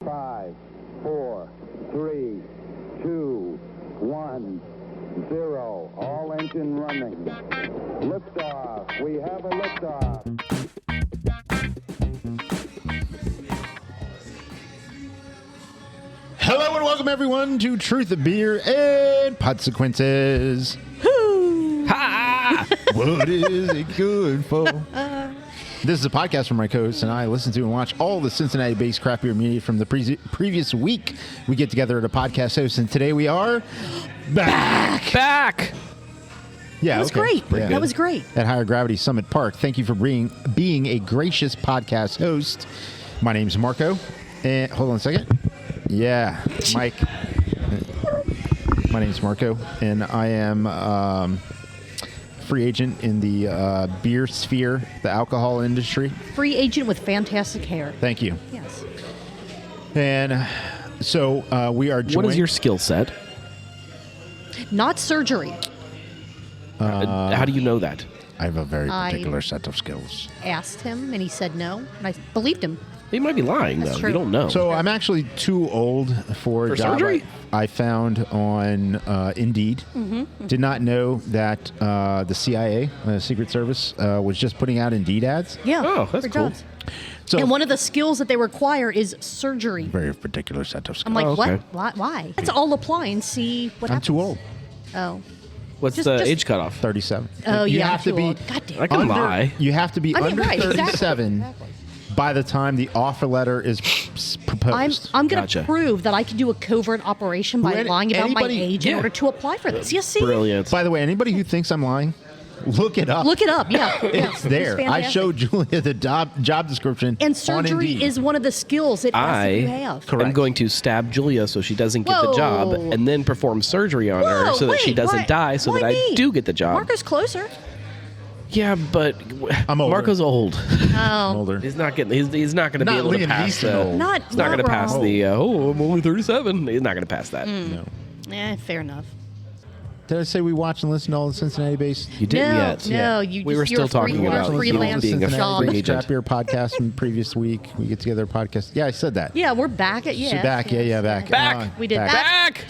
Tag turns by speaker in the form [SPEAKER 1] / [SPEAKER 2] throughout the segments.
[SPEAKER 1] 5, 4, 3, 2, 1, 0. All engine running. Liftoff. We have a liftoff.
[SPEAKER 2] Hello and welcome everyone to Truth of Beer and Podsequences.
[SPEAKER 3] Woo! Ha!
[SPEAKER 2] What is it good for? This is a podcast from my co-hosts and I listen to and watch all the Cincinnati-based craft beer media from the previous week. We get together at a podcast host, and today we are
[SPEAKER 3] Back!
[SPEAKER 2] Yeah,
[SPEAKER 4] That was great.
[SPEAKER 2] Yeah.
[SPEAKER 4] That was great.
[SPEAKER 2] At Higher Gravity Summit Park. Thank you for being a gracious podcast host. My name's Marco. And hold on a second. Yeah, Mike. My name's Marco, and I am free agent in the beer sphere, the alcohol industry.
[SPEAKER 4] Free agent with fantastic hair.
[SPEAKER 2] Thank you.
[SPEAKER 4] Yes.
[SPEAKER 2] And so we are joined.
[SPEAKER 3] What is your skill set?
[SPEAKER 4] Not surgery.
[SPEAKER 3] How do you know that?
[SPEAKER 2] I have a very particular set of skills.
[SPEAKER 4] Asked him, and he said no, and I believed him.
[SPEAKER 3] He might be lying,
[SPEAKER 4] That's
[SPEAKER 3] though.
[SPEAKER 4] true.
[SPEAKER 3] You don't know.
[SPEAKER 2] So I'm actually too old for a job
[SPEAKER 3] surgery?
[SPEAKER 2] I found on Indeed.
[SPEAKER 4] Mm-hmm.
[SPEAKER 2] Did not know that the CIA, Secret Service, was just putting out Indeed ads.
[SPEAKER 4] Yeah.
[SPEAKER 3] Oh, that's
[SPEAKER 4] for
[SPEAKER 3] cool.
[SPEAKER 4] jobs.
[SPEAKER 2] So
[SPEAKER 4] And one of the skills that they require is surgery.
[SPEAKER 2] very particular set of skills.
[SPEAKER 4] I'm like,
[SPEAKER 3] Oh, okay.
[SPEAKER 4] what? Why? Let's all apply and see what
[SPEAKER 2] I'm
[SPEAKER 4] happens.
[SPEAKER 2] too old.
[SPEAKER 4] Oh.
[SPEAKER 3] What's
[SPEAKER 4] Just-
[SPEAKER 3] the
[SPEAKER 4] just-
[SPEAKER 3] age cutoff?
[SPEAKER 2] 37.
[SPEAKER 4] Oh,
[SPEAKER 2] you
[SPEAKER 4] yeah.
[SPEAKER 2] have
[SPEAKER 4] I'm
[SPEAKER 2] to
[SPEAKER 4] too
[SPEAKER 2] be
[SPEAKER 4] old. God damn.
[SPEAKER 3] I can lie.
[SPEAKER 2] You have to be
[SPEAKER 4] I mean,
[SPEAKER 2] under
[SPEAKER 4] right, exactly.
[SPEAKER 2] 37
[SPEAKER 4] Exactly.
[SPEAKER 2] by the time the offer letter is proposed.
[SPEAKER 4] I'm going to
[SPEAKER 3] Gotcha.
[SPEAKER 4] prove that I can do a covert operation by
[SPEAKER 2] Who-
[SPEAKER 4] lying about my
[SPEAKER 2] anybody-
[SPEAKER 4] age in
[SPEAKER 3] Yeah.
[SPEAKER 4] order to apply for this. Yes, see?
[SPEAKER 3] Brilliant.
[SPEAKER 2] By the way, anybody who thinks I'm lying, look it up.
[SPEAKER 4] Look it up. Yeah.
[SPEAKER 2] It's there. I showed Julia the job description.
[SPEAKER 4] And
[SPEAKER 2] on
[SPEAKER 4] surgery
[SPEAKER 2] Indeed.
[SPEAKER 4] is one of the skills it asks that you have.
[SPEAKER 2] Correct.
[SPEAKER 3] I'm going to stab Julia so she doesn't get the job,
[SPEAKER 4] Whoa.
[SPEAKER 3] and then perform surgery on her
[SPEAKER 4] Whoa,
[SPEAKER 3] so that she
[SPEAKER 4] wait,
[SPEAKER 3] doesn't
[SPEAKER 4] why-
[SPEAKER 3] die so
[SPEAKER 4] why
[SPEAKER 3] that I
[SPEAKER 4] me?
[SPEAKER 3] do get the job.
[SPEAKER 4] Marco's closer.
[SPEAKER 3] Yeah, but
[SPEAKER 2] I'm older.
[SPEAKER 3] Marco's old.
[SPEAKER 2] I'm
[SPEAKER 4] Oh.
[SPEAKER 2] older.
[SPEAKER 3] He's not getting. He's not going to be
[SPEAKER 2] Not
[SPEAKER 3] able to
[SPEAKER 2] Liam
[SPEAKER 3] pass.
[SPEAKER 2] Neeson old.
[SPEAKER 3] He's not going to pass
[SPEAKER 4] wrong.
[SPEAKER 3] the. I'm only 37. He's not going to pass that.
[SPEAKER 2] No.
[SPEAKER 4] Fair enough.
[SPEAKER 2] Did I say we watch and listen to all the Cincinnati-based?
[SPEAKER 3] You didn't
[SPEAKER 4] no,
[SPEAKER 3] yet.
[SPEAKER 4] No, you
[SPEAKER 3] We
[SPEAKER 4] just,
[SPEAKER 3] were
[SPEAKER 4] you're
[SPEAKER 3] still talking
[SPEAKER 4] you're
[SPEAKER 3] about
[SPEAKER 4] freelance
[SPEAKER 3] being a
[SPEAKER 4] job.
[SPEAKER 3] free agent.
[SPEAKER 2] Craft Beer podcast from the previous week. We get together a podcast. Yeah, I said that.
[SPEAKER 4] Yeah, we're back at
[SPEAKER 2] So back. Yeah, back.
[SPEAKER 3] Back.
[SPEAKER 4] We did
[SPEAKER 2] back.
[SPEAKER 4] that.
[SPEAKER 3] Back.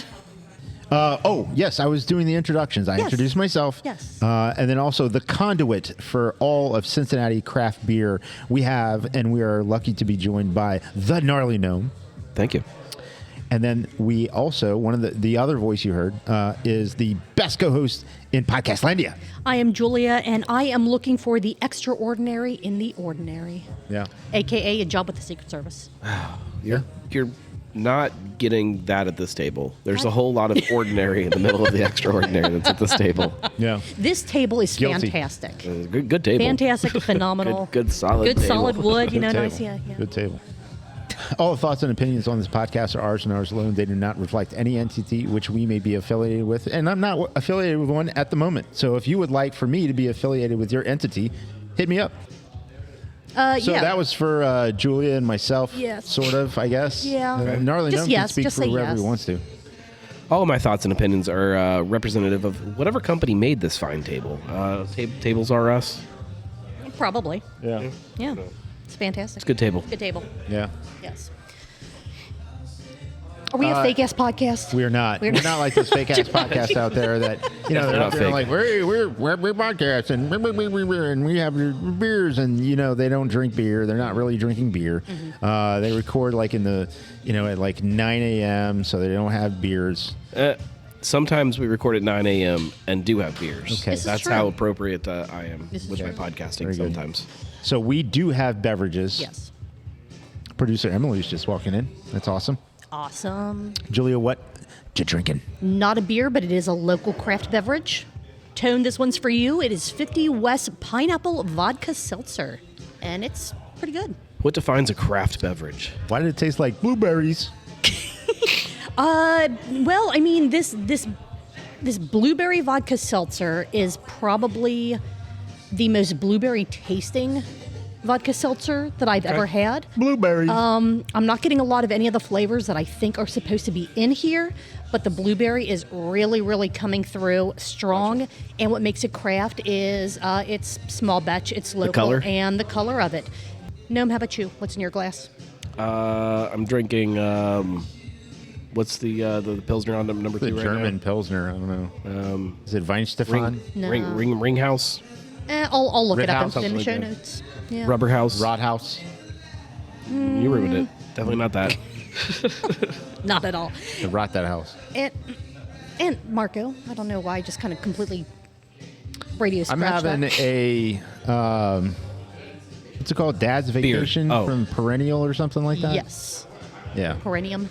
[SPEAKER 2] Oh, yes, I was doing the introductions. I
[SPEAKER 4] Yes.
[SPEAKER 2] introduced myself.
[SPEAKER 4] Yes.
[SPEAKER 2] And then also the conduit for all of Cincinnati craft beer we have, and we are lucky to be joined by the Gnarly Gnome.
[SPEAKER 3] Thank you.
[SPEAKER 2] And then we also, one of the other voice you heard is the best co-host in Podcastlandia.
[SPEAKER 4] I am Julia, and I am looking for the extraordinary in the ordinary,
[SPEAKER 2] Yeah.
[SPEAKER 4] a.k.a. a job with the Secret Service.
[SPEAKER 3] You're not getting that at this table. There's a whole lot of ordinary in the middle of the extraordinary that's at this table.
[SPEAKER 2] Yeah.
[SPEAKER 4] This table is
[SPEAKER 2] Guilty.
[SPEAKER 4] fantastic.
[SPEAKER 3] Good table.
[SPEAKER 4] Fantastic, phenomenal.
[SPEAKER 3] Good solid
[SPEAKER 4] Good
[SPEAKER 3] table.
[SPEAKER 4] solid wood,
[SPEAKER 2] Good
[SPEAKER 4] nice,
[SPEAKER 2] table.
[SPEAKER 4] yeah.
[SPEAKER 2] Good table. All the thoughts and opinions on this podcast are ours and ours alone. They do not reflect any entity which we may be affiliated with, and I'm not affiliated with one at the moment. So if you would like for me to be affiliated with your entity, hit me up. So
[SPEAKER 4] yeah.
[SPEAKER 2] that was for Julia and myself,
[SPEAKER 4] Yes.
[SPEAKER 2] sort of, I guess.
[SPEAKER 4] Yeah.
[SPEAKER 2] Gnarly
[SPEAKER 4] Just
[SPEAKER 2] Gnome
[SPEAKER 4] yes,
[SPEAKER 2] can speak
[SPEAKER 4] just
[SPEAKER 2] for
[SPEAKER 4] say
[SPEAKER 2] whoever
[SPEAKER 4] yes.
[SPEAKER 2] he wants to.
[SPEAKER 3] All of my thoughts and opinions are representative of whatever company made this fine table. Tables are us.
[SPEAKER 4] Probably.
[SPEAKER 2] Yeah.
[SPEAKER 4] Yeah. It's fantastic.
[SPEAKER 3] It's a good table.
[SPEAKER 4] Good table.
[SPEAKER 2] Yeah.
[SPEAKER 4] Yes. Are we a fake-ass podcast?
[SPEAKER 2] We're not. We're not like those fake ass podcasts out there that they're
[SPEAKER 3] not
[SPEAKER 2] out there
[SPEAKER 3] fake.
[SPEAKER 2] like we're podcasts and we have beers and they don't drink beer. They're not really drinking beer.
[SPEAKER 4] Mm-hmm.
[SPEAKER 2] They record like in the at like 9 a.m. so they don't have beers.
[SPEAKER 3] Sometimes we record at 9 a.m. and do have beers.
[SPEAKER 2] Okay. This
[SPEAKER 4] is
[SPEAKER 3] That's
[SPEAKER 4] true.
[SPEAKER 3] how appropriate I am
[SPEAKER 4] This is
[SPEAKER 3] with my
[SPEAKER 4] true.
[SPEAKER 3] podcasting
[SPEAKER 2] Very good.
[SPEAKER 3] sometimes.
[SPEAKER 2] So we do have beverages.
[SPEAKER 4] Yes.
[SPEAKER 2] Producer Emily's just walking in. That's awesome.
[SPEAKER 4] Awesome.
[SPEAKER 2] Julia, what you drinking?
[SPEAKER 4] Not a beer, but it is a local craft beverage. Tone, this one's for you. It is 50 West Pineapple Vodka Seltzer, and it's pretty good.
[SPEAKER 3] What defines a craft beverage?
[SPEAKER 2] Why did it taste like blueberries?
[SPEAKER 4] Well, I mean, this blueberry vodka seltzer is probably the most blueberry tasting vodka seltzer that I've ever had.
[SPEAKER 2] Blueberries.
[SPEAKER 4] I'm not getting a lot of any of the flavors that I think are supposed to be in here, but the blueberry is really, really coming through strong. And what makes it craft is it's small batch, it's local,
[SPEAKER 3] color?
[SPEAKER 4] and the color of it. Gnome, how about you? What's in your glass?
[SPEAKER 3] I'm drinking. What's the Pilsner on number
[SPEAKER 2] The
[SPEAKER 3] 2 right
[SPEAKER 2] German
[SPEAKER 3] now?
[SPEAKER 2] Pilsner. I don't know. Is it Weinstefan?
[SPEAKER 4] No.
[SPEAKER 3] Ringhouse,
[SPEAKER 4] I'll look it up
[SPEAKER 2] Rithaus,
[SPEAKER 4] in the show
[SPEAKER 2] something like
[SPEAKER 4] notes. Yeah.
[SPEAKER 3] Rubber House.
[SPEAKER 2] Rothaus?
[SPEAKER 3] You ruined it. Definitely not that.
[SPEAKER 4] Not at all.
[SPEAKER 2] The Rot that house.
[SPEAKER 4] And Marco, I don't know why I just kind of completely radio
[SPEAKER 2] I'm
[SPEAKER 4] scratched
[SPEAKER 2] having
[SPEAKER 4] that.
[SPEAKER 2] a what's it called? Dad's Vacation
[SPEAKER 3] Oh.
[SPEAKER 2] from Perennial or something like that.
[SPEAKER 4] Yes.
[SPEAKER 2] Yeah.
[SPEAKER 4] Perennium.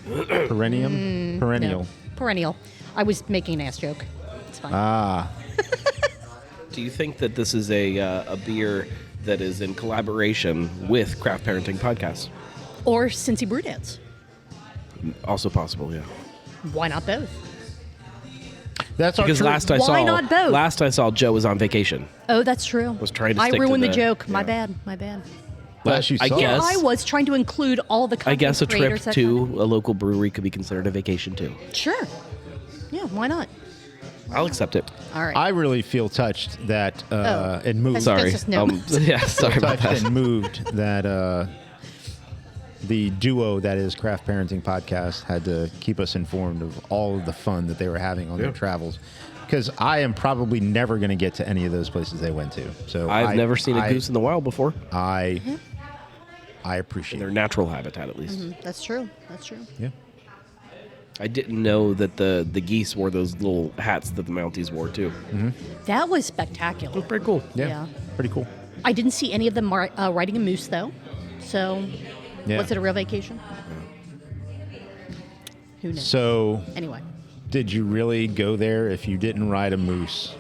[SPEAKER 2] Perennial.
[SPEAKER 4] No. Perennial. I was making an ass joke. It's fine.
[SPEAKER 2] Ah.
[SPEAKER 3] Do you think that this is a beer that is in collaboration with Craft Parenting Podcast?
[SPEAKER 4] Or Cincy Brew Dads.
[SPEAKER 3] Also possible, yeah.
[SPEAKER 4] Why not both?
[SPEAKER 2] That's our
[SPEAKER 3] Because
[SPEAKER 2] truth.
[SPEAKER 4] Why not both?
[SPEAKER 3] last I saw, Joe was on vacation.
[SPEAKER 4] Oh, that's true.
[SPEAKER 3] Was trying to
[SPEAKER 4] I
[SPEAKER 3] stick to
[SPEAKER 4] ruined the
[SPEAKER 3] the-
[SPEAKER 4] joke. My
[SPEAKER 3] yeah.
[SPEAKER 4] bad.
[SPEAKER 2] Last you
[SPEAKER 3] I
[SPEAKER 2] saw.
[SPEAKER 3] guess-
[SPEAKER 4] I was trying to include all the
[SPEAKER 3] I
[SPEAKER 4] content
[SPEAKER 3] guess a trip
[SPEAKER 4] creators that
[SPEAKER 3] to a local brewery could be considered a vacation too.
[SPEAKER 4] Sure. Yeah, why not?
[SPEAKER 3] I'll accept it.
[SPEAKER 4] All right.
[SPEAKER 2] I really feel touched that it moved.
[SPEAKER 4] That's-
[SPEAKER 3] Sorry.
[SPEAKER 4] just no.
[SPEAKER 3] Yeah, sorry about
[SPEAKER 2] Touched
[SPEAKER 3] that.
[SPEAKER 2] and moved that the duo that is Craft Parenting Podcast had to keep us informed of all of the fun that they were having on their travels. Because I am probably never going to get to any of those places they went to. So
[SPEAKER 3] I've never seen a goose in the wild before.
[SPEAKER 2] I
[SPEAKER 3] In
[SPEAKER 2] appreciate
[SPEAKER 3] their
[SPEAKER 2] it.
[SPEAKER 3] natural habitat, at least.
[SPEAKER 4] That's true.
[SPEAKER 2] Yeah.
[SPEAKER 3] I didn't know that the geese wore those little hats that the Mounties wore too.
[SPEAKER 4] That was spectacular.
[SPEAKER 3] Pretty cool.
[SPEAKER 2] Yeah.
[SPEAKER 4] Yeah.
[SPEAKER 2] Pretty cool.
[SPEAKER 4] I didn't see any of them riding a moose, though. So,
[SPEAKER 2] Yeah.
[SPEAKER 4] was it a real vacation? Who knows?
[SPEAKER 2] So,
[SPEAKER 4] Anyway.
[SPEAKER 2] did you really go there if you didn't ride a moose?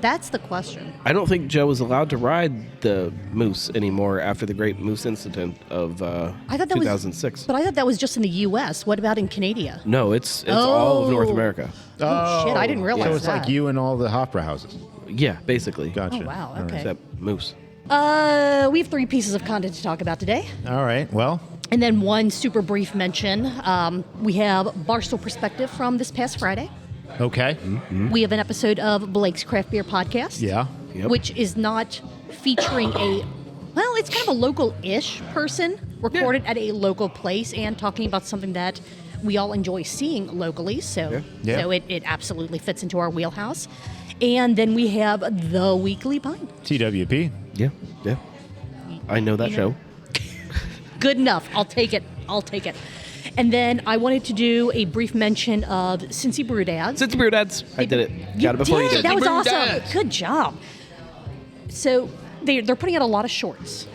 [SPEAKER 4] That's the question.
[SPEAKER 3] I don't think Joe was allowed to ride the moose anymore after the Great Moose Incident of
[SPEAKER 4] I thought that
[SPEAKER 3] 2006.
[SPEAKER 4] But I thought that was just in the U.S. What about in Canada?
[SPEAKER 3] No, it's all of North
[SPEAKER 4] Oh.
[SPEAKER 3] America.
[SPEAKER 4] Oh, shit, I didn't realize
[SPEAKER 2] So it's
[SPEAKER 4] that.
[SPEAKER 2] like you and all the opera houses.
[SPEAKER 3] Yeah, basically.
[SPEAKER 2] Gotcha.
[SPEAKER 4] Oh, wow,
[SPEAKER 2] All right.
[SPEAKER 4] okay.
[SPEAKER 3] Except moose.
[SPEAKER 4] We have 3 pieces of content to talk about today.
[SPEAKER 2] All right. Well,
[SPEAKER 4] And then one super brief mention. We have Barstool Perspective from this past Friday.
[SPEAKER 2] okay.
[SPEAKER 4] We have an episode of Blake's Craft Beer Podcast.
[SPEAKER 2] Yeah.
[SPEAKER 3] Yep.
[SPEAKER 4] Which is not featuring it's kind of a local-ish person recorded at a local place and talking about something that we all enjoy seeing locally. So,
[SPEAKER 2] Yeah.
[SPEAKER 4] so it absolutely fits into our wheelhouse. And then we have the Weekly Pint.
[SPEAKER 2] TWP.
[SPEAKER 3] Yeah, yeah. I know that
[SPEAKER 4] You
[SPEAKER 3] show.
[SPEAKER 4] know- Good enough. I'll take it. And then I wanted to do a brief mention of Cincy Brew Dads.
[SPEAKER 3] Cincy Brew Dads. I did it. Got it before you did.
[SPEAKER 4] That was
[SPEAKER 3] Brew
[SPEAKER 4] awesome.
[SPEAKER 3] Dads.
[SPEAKER 4] Good job. So they're putting out a lot of shorts,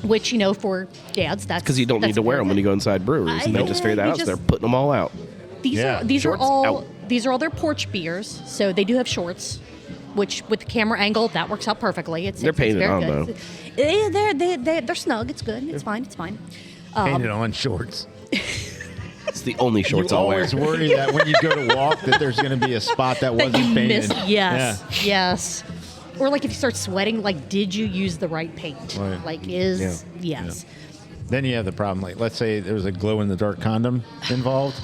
[SPEAKER 4] which, for dads, that's
[SPEAKER 3] Because you don't need to wear them when you go inside breweries. And they just figured that
[SPEAKER 4] you
[SPEAKER 3] out, so they're
[SPEAKER 4] just-
[SPEAKER 3] putting them all out.
[SPEAKER 4] These
[SPEAKER 2] Yeah.
[SPEAKER 4] are these are
[SPEAKER 3] Shorts
[SPEAKER 4] all
[SPEAKER 3] out.
[SPEAKER 4] these are all their porch beers. So they do have shorts, which with the camera angle that works out perfectly.
[SPEAKER 3] They're
[SPEAKER 4] it's
[SPEAKER 3] painted
[SPEAKER 4] very
[SPEAKER 3] on,
[SPEAKER 4] good.
[SPEAKER 3] though.
[SPEAKER 4] They're snug. It's good. It's fine. It's fine.
[SPEAKER 2] Painted on shorts.
[SPEAKER 3] It's the only shorts
[SPEAKER 2] you
[SPEAKER 3] I'll wear.
[SPEAKER 2] always worry that when you go to walk that there's going to be a spot that wasn't
[SPEAKER 4] That you
[SPEAKER 2] painted.
[SPEAKER 4] missed. Yes. Or like if you start sweating, like did you use the right paint?
[SPEAKER 2] Right.
[SPEAKER 4] Like
[SPEAKER 3] Yeah.
[SPEAKER 4] yes.
[SPEAKER 2] Then you have the problem. Like, let's say there was a glow in the dark condom involved.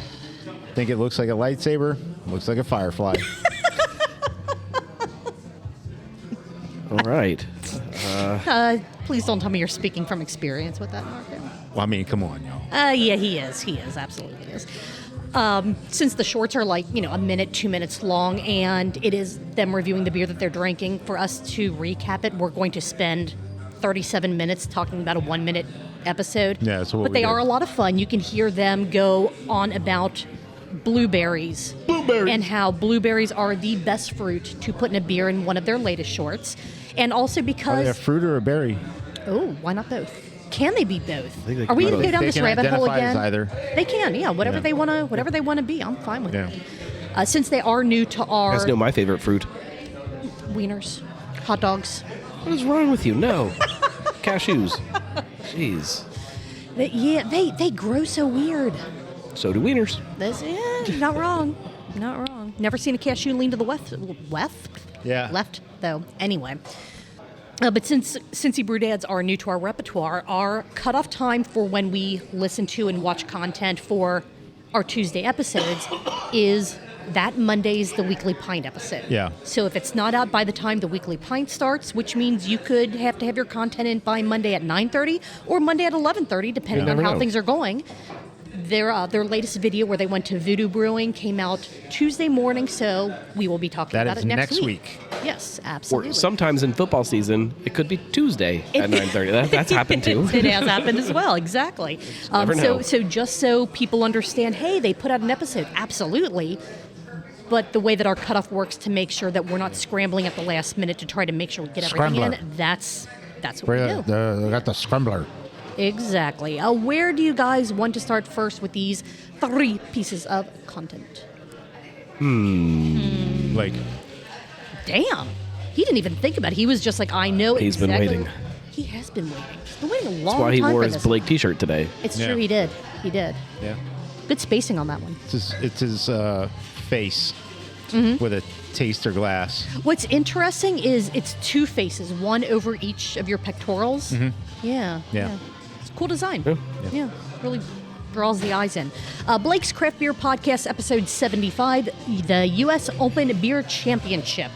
[SPEAKER 2] Think it looks like a lightsaber? Looks like a firefly.
[SPEAKER 3] All right.
[SPEAKER 4] Please don't tell me you're speaking from experience with that, Marco.
[SPEAKER 2] Well, I mean, come on, y'all.
[SPEAKER 4] Yeah, he is. He is. Absolutely is. Since the shorts are like, a minute, 2 minutes long, and it is them reviewing the beer that they're drinking, for us to recap it, we're going to spend 37 minutes talking about a 1 minute episode.
[SPEAKER 2] Yeah, that's what
[SPEAKER 4] But
[SPEAKER 2] we
[SPEAKER 4] they
[SPEAKER 2] did.
[SPEAKER 4] are a lot of fun. You can hear them go on about blueberries. And how blueberries are the best fruit to put in a beer in one of their latest shorts. And also
[SPEAKER 2] Are they a
[SPEAKER 4] because,
[SPEAKER 2] fruit or a berry?
[SPEAKER 4] why not both? Can they be both?
[SPEAKER 3] think they
[SPEAKER 4] Are we
[SPEAKER 3] can
[SPEAKER 4] going to
[SPEAKER 3] be
[SPEAKER 4] go down
[SPEAKER 2] They
[SPEAKER 4] this
[SPEAKER 2] can
[SPEAKER 4] rabbit hole
[SPEAKER 2] identify as
[SPEAKER 4] again?
[SPEAKER 2] either.
[SPEAKER 4] They can, yeah. Whatever
[SPEAKER 2] Yeah.
[SPEAKER 4] they want to be, I'm fine with
[SPEAKER 2] Yeah.
[SPEAKER 4] it. Since they are new to
[SPEAKER 3] You
[SPEAKER 4] our
[SPEAKER 3] guys know my favorite fruit.
[SPEAKER 4] wieners, hot dogs,
[SPEAKER 3] What is wrong with you? No. Cashews. Jeez.
[SPEAKER 4] they grow so weird.
[SPEAKER 3] So do wieners.
[SPEAKER 4] Not wrong, not wrong. Never seen a cashew lean to the left.
[SPEAKER 2] Yeah.
[SPEAKER 4] Left though. Anyway. But since Cincy Brew Dads are new to our repertoire, our cutoff time for when we listen to and watch content for our Tuesday episodes is that Monday's the Weekly Pint episode.
[SPEAKER 2] Yeah.
[SPEAKER 4] So if it's not out by the time the Weekly Pint starts, which means you could have to have your content in by Monday at 9:30 or Monday at 11:30, depending on
[SPEAKER 3] never
[SPEAKER 4] how
[SPEAKER 3] know.
[SPEAKER 4] things are going. Their latest video where they went to Voodoo Brewing came out Tuesday morning, so we will be talking
[SPEAKER 2] That
[SPEAKER 4] about
[SPEAKER 2] is
[SPEAKER 4] it next
[SPEAKER 2] next
[SPEAKER 4] week. Yes,
[SPEAKER 3] Or
[SPEAKER 4] absolutely.
[SPEAKER 3] sometimes in football season, it could be Tuesday at 9:30. That's happened too.
[SPEAKER 4] It has happened as well, exactly.
[SPEAKER 3] Never know.
[SPEAKER 4] So just so people understand, hey, they put out an episode, absolutely. But the way that our cutoff works to make sure that we're not scrambling at the last minute to try to make sure we get everything
[SPEAKER 2] Scrambler.
[SPEAKER 4] in, that's what we do.
[SPEAKER 2] They got the scrambler.
[SPEAKER 4] Exactly. Where do you guys want to start first with these 3 pieces of content?
[SPEAKER 2] Like,
[SPEAKER 4] Damn. He didn't even think about it. He was just like, I know
[SPEAKER 3] He's been
[SPEAKER 4] exactly.
[SPEAKER 3] waiting.
[SPEAKER 4] He has been waiting. He's been waiting a long
[SPEAKER 3] That's why he
[SPEAKER 4] time
[SPEAKER 3] wore
[SPEAKER 4] for
[SPEAKER 3] his
[SPEAKER 4] this.
[SPEAKER 3] Blake T-shirt today.
[SPEAKER 4] It's
[SPEAKER 2] Yeah.
[SPEAKER 4] true, he did. He did.
[SPEAKER 2] yeah.
[SPEAKER 4] Good spacing on that one.
[SPEAKER 2] It's his face
[SPEAKER 4] Mm-hmm.
[SPEAKER 2] with a taster glass.
[SPEAKER 4] What's interesting is it's 2 faces, one over each of your pectorals. Yeah,
[SPEAKER 2] Yeah.
[SPEAKER 4] It's a cool design.
[SPEAKER 3] Yeah.
[SPEAKER 4] Yeah, really draws the eyes in. Blake's Craft Beer Podcast, episode 75, the U.S. Open Beer Championship.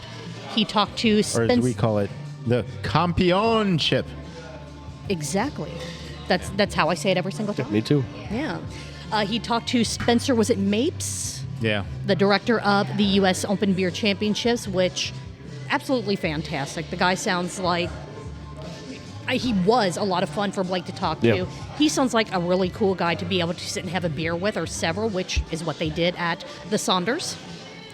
[SPEAKER 4] He talked to
[SPEAKER 2] Or
[SPEAKER 4] Spence.
[SPEAKER 2] as we call it, the Campionship.
[SPEAKER 4] Exactly. That's how I say it every single time.
[SPEAKER 3] Me too.
[SPEAKER 4] Yeah. He talked to Spencer, was it Mapes?
[SPEAKER 2] Yeah.
[SPEAKER 4] The director of the U.S. Open Beer Championships, which absolutely fantastic. The guy sounds like he was a lot of fun for Blake to talk
[SPEAKER 3] Yeah.
[SPEAKER 4] to. He sounds like a really cool guy to be able to sit and have a beer with, or several, which is what they did at the Saunders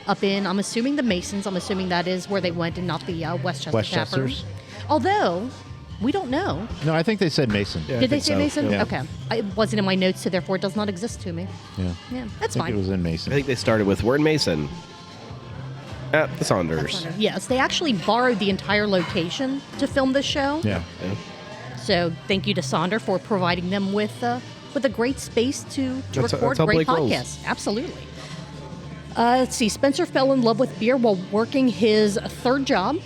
[SPEAKER 4] up in, I'm assuming, the Masons. I'm assuming that is where they went and not the Westchester
[SPEAKER 2] Westchesters.
[SPEAKER 4] Tappers. Although, we don't know.
[SPEAKER 2] No, I think they said Mason.
[SPEAKER 3] Yeah. I
[SPEAKER 4] Did they
[SPEAKER 3] think
[SPEAKER 4] say
[SPEAKER 3] so.
[SPEAKER 4] Mason?
[SPEAKER 2] Yeah.
[SPEAKER 4] Okay. It wasn't in my notes, so therefore it does not exist to me.
[SPEAKER 2] Yeah.
[SPEAKER 4] Yeah, that's
[SPEAKER 2] I think
[SPEAKER 4] fine.
[SPEAKER 2] it was in
[SPEAKER 3] I
[SPEAKER 2] Mason.
[SPEAKER 3] think they started with, we're in Mason at the Saunders.
[SPEAKER 4] Yes, they actually borrowed the entire location to film this show.
[SPEAKER 2] Yeah.
[SPEAKER 4] So thank you to Sonder for providing them with a great space to
[SPEAKER 3] That's
[SPEAKER 4] record
[SPEAKER 3] how
[SPEAKER 4] great
[SPEAKER 3] Blake rolls.
[SPEAKER 4] podcasts. Absolutely. Let's see. Spencer fell in love with beer while working his 3rd job.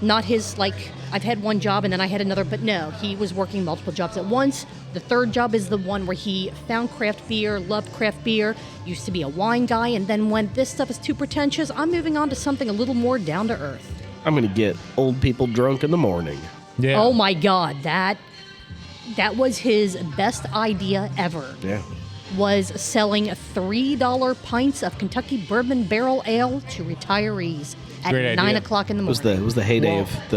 [SPEAKER 4] Not his, like, I've had one job and then I had another, but no, he was working multiple jobs at once. The 3rd job is the one where he found craft beer, loved craft beer, used to be a wine guy, and then when this stuff is too pretentious, I'm moving on to something a little more down to earth.
[SPEAKER 3] I'm going to get old people drunk in the morning.
[SPEAKER 2] Yeah.
[SPEAKER 4] Oh my God, that was his best idea ever.
[SPEAKER 3] Yeah.
[SPEAKER 4] Was selling $3 pints of Kentucky Bourbon Barrel Ale to retirees at
[SPEAKER 2] Great
[SPEAKER 4] 9
[SPEAKER 2] idea.
[SPEAKER 4] o'clock in the
[SPEAKER 3] It
[SPEAKER 4] morning.
[SPEAKER 3] was the heyday
[SPEAKER 2] Well,
[SPEAKER 3] of the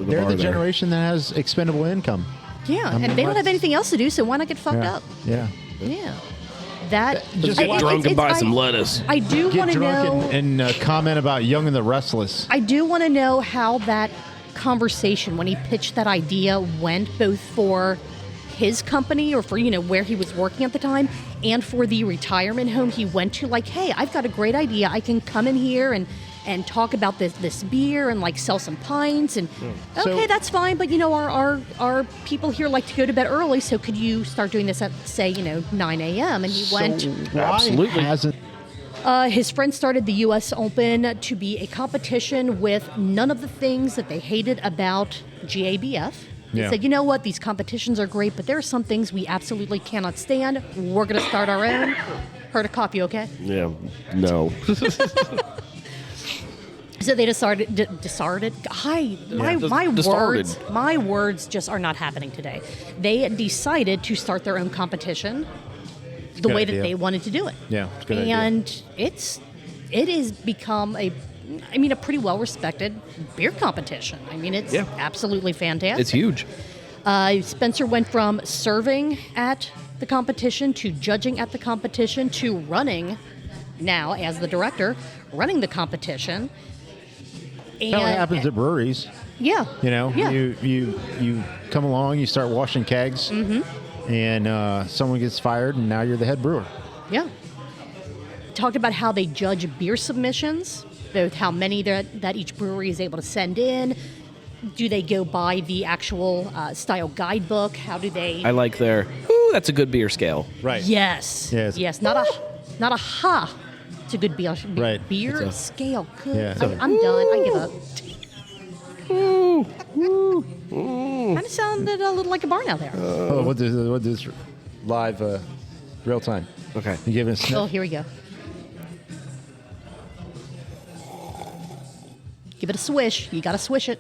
[SPEAKER 2] they're
[SPEAKER 3] bar
[SPEAKER 2] the
[SPEAKER 3] there.
[SPEAKER 2] generation that has expendable income.
[SPEAKER 4] Yeah,
[SPEAKER 2] I mean,
[SPEAKER 4] and they don't have
[SPEAKER 2] let's-
[SPEAKER 4] anything else to do, so why not get fucked
[SPEAKER 2] Yeah.
[SPEAKER 4] up?
[SPEAKER 2] Yeah.
[SPEAKER 4] Yeah. That
[SPEAKER 2] Just
[SPEAKER 3] Get
[SPEAKER 2] I-
[SPEAKER 3] drunk and buy
[SPEAKER 4] I-
[SPEAKER 3] some lettuce.
[SPEAKER 4] I do
[SPEAKER 2] Get
[SPEAKER 4] want to
[SPEAKER 2] drunk
[SPEAKER 4] know.
[SPEAKER 2] and comment about Young and the Restless.
[SPEAKER 4] I do want to know how that conversation, when he pitched that idea, went, both for his company or for, where he was working at the time, and for the retirement home he went to. Like, hey, I've got a great idea. I can come in here and talk about this beer and like sell some pints and
[SPEAKER 2] So-
[SPEAKER 4] okay, that's fine. But our people here like to go to bed early, so could you start doing this at, say, 9 a.m. And he went.
[SPEAKER 2] Why
[SPEAKER 3] Absolutely.
[SPEAKER 2] hasn't
[SPEAKER 4] His friend started the U.S. Open to be a competition with none of the things that they hated about GABF. He
[SPEAKER 2] Yeah.
[SPEAKER 4] said, you know what, these competitions are great, but there are some things we absolutely cannot stand. We're going to start our own. Heard a cough, you okay?
[SPEAKER 3] Yeah. No.
[SPEAKER 4] So they decided. Hi, my
[SPEAKER 3] Discarded.
[SPEAKER 4] words just are not happening today. They decided to start their own competition, the
[SPEAKER 2] good
[SPEAKER 4] way
[SPEAKER 2] idea.
[SPEAKER 4] that they wanted to do it.
[SPEAKER 2] Yeah, it's a good idea.
[SPEAKER 4] And it has become a pretty well respected beer competition. It's
[SPEAKER 3] Yeah.
[SPEAKER 4] absolutely fantastic.
[SPEAKER 3] It's huge.
[SPEAKER 4] Spencer went from serving at the competition to judging at the competition to running now as the director, running the competition. And
[SPEAKER 2] That happens at breweries.
[SPEAKER 4] yeah. Yeah.
[SPEAKER 2] You come along, you start washing kegs, and someone gets fired, and now you're the head brewer.
[SPEAKER 4] Yeah. Talked about how they judge beer submissions, both how many that each brewery is able to send in. Do they go by the actual style guidebook? How do they?
[SPEAKER 3] I like their, ooh, that's a good beer scale.
[SPEAKER 2] Right.
[SPEAKER 4] Yes.
[SPEAKER 2] Yes.
[SPEAKER 4] Not a ha. It's a good beer.
[SPEAKER 2] Right.
[SPEAKER 4] Beer
[SPEAKER 3] It's a-
[SPEAKER 4] scale. Good.
[SPEAKER 2] Yeah.
[SPEAKER 4] I'm done. I give up. Kind of sounded a little like a barn out there.
[SPEAKER 2] Oh, what does live real time?
[SPEAKER 3] Okay.
[SPEAKER 2] You giving a sniff?
[SPEAKER 4] Oh, here we go. Give it a swish. You got to swish it.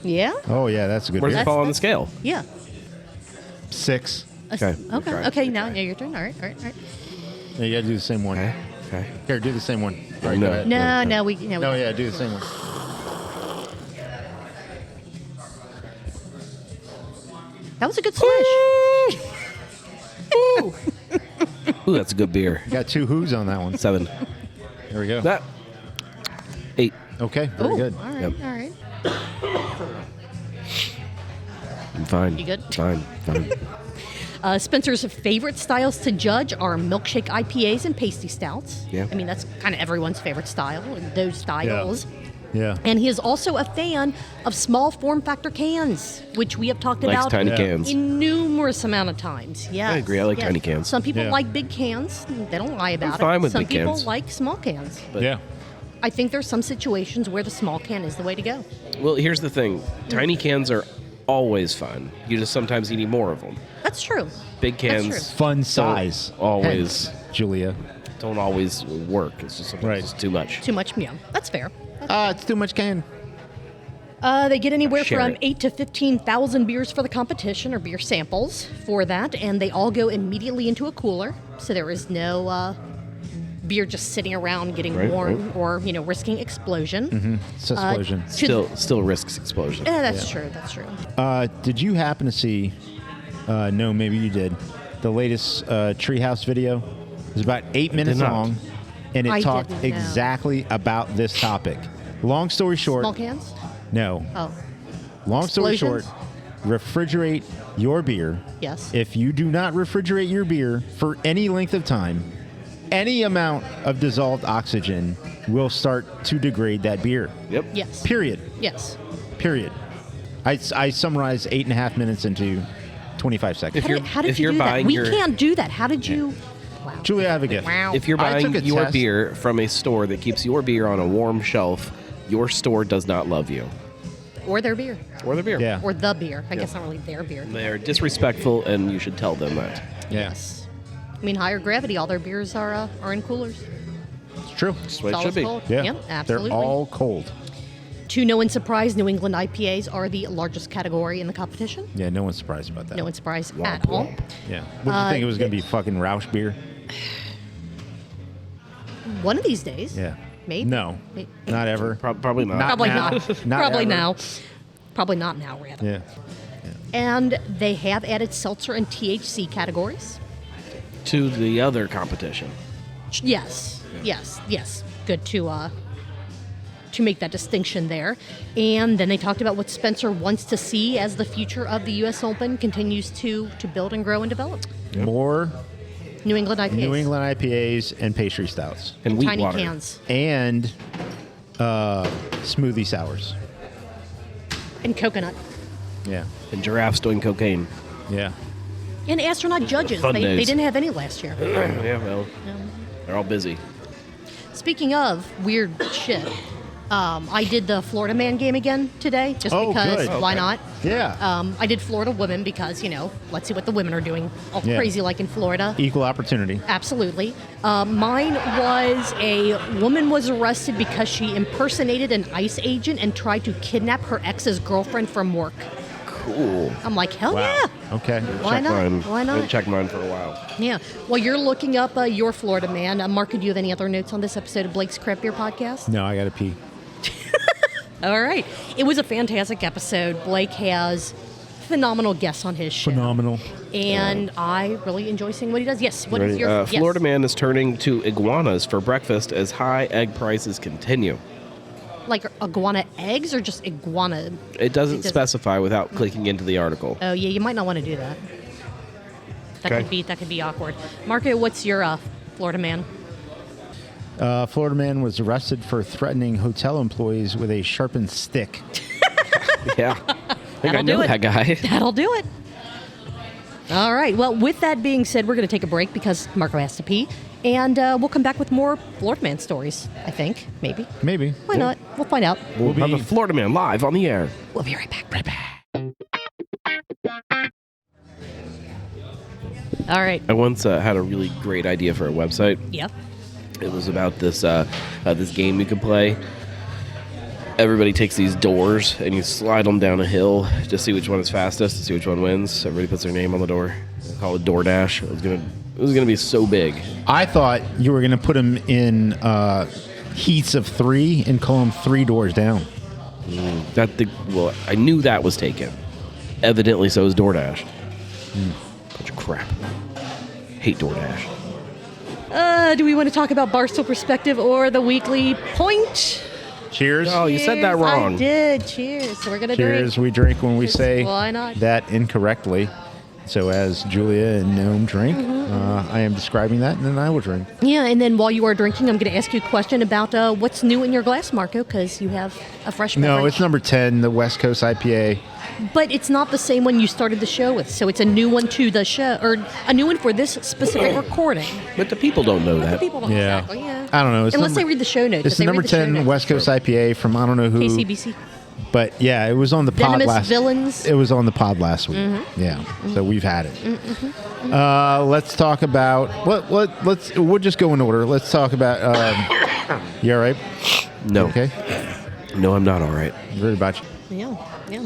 [SPEAKER 4] Yeah?
[SPEAKER 2] Oh, yeah, that's a good
[SPEAKER 3] Where's
[SPEAKER 2] beer.
[SPEAKER 3] it fall on the scale?
[SPEAKER 4] Yeah.
[SPEAKER 2] 6.
[SPEAKER 3] Okay.
[SPEAKER 4] Okay, now your turn. All right.
[SPEAKER 2] Yeah, you got to do the same one.
[SPEAKER 3] Okay.
[SPEAKER 2] Here, do the same one. All right,
[SPEAKER 3] No.
[SPEAKER 2] go ahead.
[SPEAKER 4] No, we
[SPEAKER 2] No, yeah, do the same one.
[SPEAKER 4] That was a good swish.
[SPEAKER 3] Ooh, that's a good beer.
[SPEAKER 2] You got 2 who's on that one.
[SPEAKER 3] 7.
[SPEAKER 2] There we go.
[SPEAKER 3] That 8.
[SPEAKER 2] Okay, very good.
[SPEAKER 4] All right,
[SPEAKER 3] Yep.
[SPEAKER 4] all right.
[SPEAKER 3] I'm fine.
[SPEAKER 4] You good?
[SPEAKER 3] Fine.
[SPEAKER 4] Spencer's favorite styles to judge are milkshake IPAs and pasty stouts.
[SPEAKER 3] Yeah.
[SPEAKER 4] I mean, that's kind of everyone's favorite style, those styles.
[SPEAKER 2] Yeah.
[SPEAKER 4] And he is also a fan of small form factor cans, which we have talked
[SPEAKER 3] Likes
[SPEAKER 4] about
[SPEAKER 3] tiny
[SPEAKER 2] Yeah.
[SPEAKER 3] cans.
[SPEAKER 4] in numerous amount of times. Yes.
[SPEAKER 3] I agree. I like tiny cans.
[SPEAKER 4] Some people
[SPEAKER 2] Yeah.
[SPEAKER 4] like big cans. They don't lie about
[SPEAKER 3] fine
[SPEAKER 4] it.
[SPEAKER 3] with
[SPEAKER 4] Some
[SPEAKER 3] big
[SPEAKER 4] people
[SPEAKER 3] cans.
[SPEAKER 4] like small cans.
[SPEAKER 3] But-
[SPEAKER 2] Yeah.
[SPEAKER 4] I think there's some situations where the small can is the way to go.
[SPEAKER 3] Well, here's the thing. Tiny cans are always fun. You just sometimes need more of them.
[SPEAKER 4] That's true.
[SPEAKER 3] Big
[SPEAKER 4] That's
[SPEAKER 3] cans
[SPEAKER 4] true.
[SPEAKER 2] Fun size.
[SPEAKER 3] always-
[SPEAKER 2] Hence, Julia.
[SPEAKER 3] don't always work. It's just sometimes
[SPEAKER 2] Right.
[SPEAKER 3] it's too much.
[SPEAKER 4] Too much, yeah. That's fair.
[SPEAKER 2] It's too much can.
[SPEAKER 4] They get anywhere
[SPEAKER 3] Share
[SPEAKER 4] from
[SPEAKER 3] it.
[SPEAKER 4] 8 to 15,000 beers for the competition, or beer samples for that, and they all go immediately into a cooler, so there is no beer just sitting around getting
[SPEAKER 3] Right,
[SPEAKER 4] warm or risking explosion.
[SPEAKER 2] Explosion.
[SPEAKER 3] Still risks explosion.
[SPEAKER 4] That's true. That's true.
[SPEAKER 2] Did you happen to see, no, maybe you did, the latest Treehouse video? It was about 8 minutes
[SPEAKER 3] not.
[SPEAKER 2] long, and it
[SPEAKER 4] I
[SPEAKER 2] talked
[SPEAKER 4] didn't know.
[SPEAKER 2] exactly about this topic. Long story short,
[SPEAKER 4] Small cans.
[SPEAKER 2] no.
[SPEAKER 4] Oh,
[SPEAKER 2] Long story short,
[SPEAKER 4] Explosions?
[SPEAKER 2] refrigerate your beer.
[SPEAKER 4] yes.
[SPEAKER 2] If you do not refrigerate your beer for any length of time, any amount of dissolved oxygen will start to degrade that beer.
[SPEAKER 3] Yep.
[SPEAKER 4] Yes.
[SPEAKER 2] Period.
[SPEAKER 4] Yes.
[SPEAKER 2] Period. I summarized 8.5 minutes into 25 seconds.
[SPEAKER 4] How did
[SPEAKER 3] if
[SPEAKER 4] you
[SPEAKER 3] you're
[SPEAKER 4] do that?
[SPEAKER 3] buying
[SPEAKER 4] We
[SPEAKER 3] your-
[SPEAKER 4] can't do that. How did you? Wow.
[SPEAKER 2] Julia, I have a gift.
[SPEAKER 4] Wow.
[SPEAKER 3] If you're
[SPEAKER 2] I
[SPEAKER 3] buying
[SPEAKER 2] took a
[SPEAKER 3] your
[SPEAKER 2] test.
[SPEAKER 3] beer from a store that keeps your beer on a warm shelf, your store does not love you.
[SPEAKER 4] Or their beer.
[SPEAKER 3] Or the beer.
[SPEAKER 2] Yeah.
[SPEAKER 4] Or the beer. I guess not really their beer.
[SPEAKER 3] They're disrespectful, and you should tell them that.
[SPEAKER 2] Yeah.
[SPEAKER 4] Yes. I mean, higher gravity. All their beers are in coolers.
[SPEAKER 2] It's true.
[SPEAKER 3] That's what it
[SPEAKER 4] Solid
[SPEAKER 3] should be.
[SPEAKER 4] cold.
[SPEAKER 2] Yeah.
[SPEAKER 4] Yep, absolutely.
[SPEAKER 2] They're all cold.
[SPEAKER 4] To no one's surprise, New England IPAs are the largest category in the competition.
[SPEAKER 2] Yeah, no one's surprised about that.
[SPEAKER 4] No one's surprised
[SPEAKER 3] Womp
[SPEAKER 4] at all.
[SPEAKER 3] womp.
[SPEAKER 2] Yeah. What do you think it was going to be? Fucking Roush beer?
[SPEAKER 4] One of these days.
[SPEAKER 2] Yeah.
[SPEAKER 4] Maybe.
[SPEAKER 2] No.
[SPEAKER 4] Maybe.
[SPEAKER 2] Not ever.
[SPEAKER 3] Probably not.
[SPEAKER 4] Probably
[SPEAKER 2] now.
[SPEAKER 4] not.
[SPEAKER 2] Not
[SPEAKER 4] Probably
[SPEAKER 2] ever.
[SPEAKER 4] now. Probably not now, rather.
[SPEAKER 2] Yeah.
[SPEAKER 4] And they have added seltzer and THC categories.
[SPEAKER 3] To the other competition.
[SPEAKER 4] Yes. Good to make that distinction there. And then they talked about what Spencer wants to see as the future of the U.S. Open continues to build and grow and develop.
[SPEAKER 2] More
[SPEAKER 4] New England IPAs.
[SPEAKER 2] New England IPAs and pastry stouts.
[SPEAKER 3] And wheat
[SPEAKER 4] Tiny
[SPEAKER 3] water.
[SPEAKER 4] cans.
[SPEAKER 2] And smoothie sours.
[SPEAKER 4] And coconut.
[SPEAKER 2] Yeah.
[SPEAKER 3] And giraffes doing cocaine.
[SPEAKER 2] Yeah.
[SPEAKER 4] And astronaut judges.
[SPEAKER 3] Fun
[SPEAKER 4] They
[SPEAKER 3] days.
[SPEAKER 4] didn't have any last year.
[SPEAKER 3] Yeah, well, they're all busy.
[SPEAKER 4] Speaking of weird shit, I did the Florida Man game again today, just
[SPEAKER 2] Oh,
[SPEAKER 4] because
[SPEAKER 2] good.
[SPEAKER 4] why
[SPEAKER 3] Okay.
[SPEAKER 4] not?
[SPEAKER 2] Yeah.
[SPEAKER 4] I did Florida women because, let's see what the women are doing all
[SPEAKER 2] Yeah.
[SPEAKER 4] crazy like in Florida.
[SPEAKER 2] Equal opportunity.
[SPEAKER 4] Absolutely. Mine was a woman was arrested because she impersonated an ICE agent and tried to kidnap her ex's girlfriend from work.
[SPEAKER 3] Cool.
[SPEAKER 4] I'm like, hell
[SPEAKER 2] Wow.
[SPEAKER 4] yeah.
[SPEAKER 2] Okay.
[SPEAKER 4] Why
[SPEAKER 3] Check
[SPEAKER 4] not?
[SPEAKER 3] mine.
[SPEAKER 4] Why
[SPEAKER 3] I've
[SPEAKER 4] not?
[SPEAKER 3] been checking mine for a while.
[SPEAKER 4] Yeah. Well, you're looking up your Florida Man. Mark, do you have any other notes on this episode of Blake's Craft Beer Podcast?
[SPEAKER 2] No, I got to pee.
[SPEAKER 4] All right. It was a fantastic episode. Blake has phenomenal guests on his show.
[SPEAKER 2] Phenomenal.
[SPEAKER 4] And I really enjoy seeing what he does. Yes. What is
[SPEAKER 3] Ready?
[SPEAKER 4] your yes.
[SPEAKER 3] Florida Man is turning to iguanas for breakfast as high egg prices continue.
[SPEAKER 4] Like iguana eggs or just iguana?
[SPEAKER 3] It doesn't
[SPEAKER 4] It doesn't-
[SPEAKER 3] specify without clicking into the article.
[SPEAKER 4] Oh, yeah. You might not want to do that. That
[SPEAKER 3] Okay.
[SPEAKER 4] could be awkward. Marco, what's your Florida Man?
[SPEAKER 2] Florida man was arrested for threatening hotel employees with a sharpened stick.
[SPEAKER 3] Yeah. I think I
[SPEAKER 4] That'll do
[SPEAKER 3] know
[SPEAKER 4] it.
[SPEAKER 3] that guy.
[SPEAKER 4] That'll do it. All right. Well, with that being said, we're going to take a break because Marco has to pee. And we'll come back with more Florida Man stories, I think. Maybe.
[SPEAKER 2] Maybe.
[SPEAKER 4] Why not? We'll find out.
[SPEAKER 3] We'll
[SPEAKER 2] We'll
[SPEAKER 3] have
[SPEAKER 2] be-
[SPEAKER 3] a Florida Man live on the air.
[SPEAKER 4] We'll be right back. All right.
[SPEAKER 3] I once had a really great idea for a website.
[SPEAKER 4] Yep.
[SPEAKER 3] It was about this this game you could play everybody takes these doors and you slide them down a hill to see which one is fastest, to see which one wins. Everybody puts their name on the door. They call it DoorDash. It was gonna be so big.
[SPEAKER 2] I thought you were going to put them in heats of 3 and call them 3 doors down.
[SPEAKER 3] Well, I knew that was taken. Evidently, so is DoorDash. Bunch of crap. Hate DoorDash.
[SPEAKER 4] Do we want to talk about Barstool Perspective or the Weekly Pint?
[SPEAKER 2] Cheers.
[SPEAKER 3] Oh, you said that
[SPEAKER 4] Cheers,
[SPEAKER 3] wrong.
[SPEAKER 4] I did. Cheers. So we're gonna
[SPEAKER 2] Cheers.
[SPEAKER 4] drink.
[SPEAKER 2] We drink when we say
[SPEAKER 4] Why not?
[SPEAKER 2] that incorrectly. So as Julia and Gnome drink, I am describing that, and then I will drink.
[SPEAKER 4] Yeah, and then while you are drinking, I'm going to ask you a question about what's new in your glass, Marco, because you have a fresh beverage.
[SPEAKER 2] No, it's number 10, the West Coast IPA.
[SPEAKER 4] But it's not the same one you started the show with, so it's a new one to the show, or a new one for this specific recording.
[SPEAKER 3] But the people don't know
[SPEAKER 4] The
[SPEAKER 3] that.
[SPEAKER 4] people don't
[SPEAKER 2] Yeah.
[SPEAKER 4] exactly, yeah.
[SPEAKER 2] I don't know. It's
[SPEAKER 4] Unless
[SPEAKER 2] number-
[SPEAKER 4] they read the show notes.
[SPEAKER 2] It's
[SPEAKER 4] if they
[SPEAKER 2] the number
[SPEAKER 4] read the show
[SPEAKER 2] 10
[SPEAKER 4] notes.
[SPEAKER 2] West Coast IPA from I don't know who.
[SPEAKER 4] KCBC.
[SPEAKER 2] But yeah, it was on the pod
[SPEAKER 4] Venomous
[SPEAKER 2] last.
[SPEAKER 4] Villains.
[SPEAKER 2] It was on the pod last week. Yeah, so we've had it. Let's talk about we'll just go in order. Let's talk about. You all right?
[SPEAKER 3] No.
[SPEAKER 2] Okay.
[SPEAKER 3] No, I'm not all right.
[SPEAKER 2] Worried about you.
[SPEAKER 4] Yeah.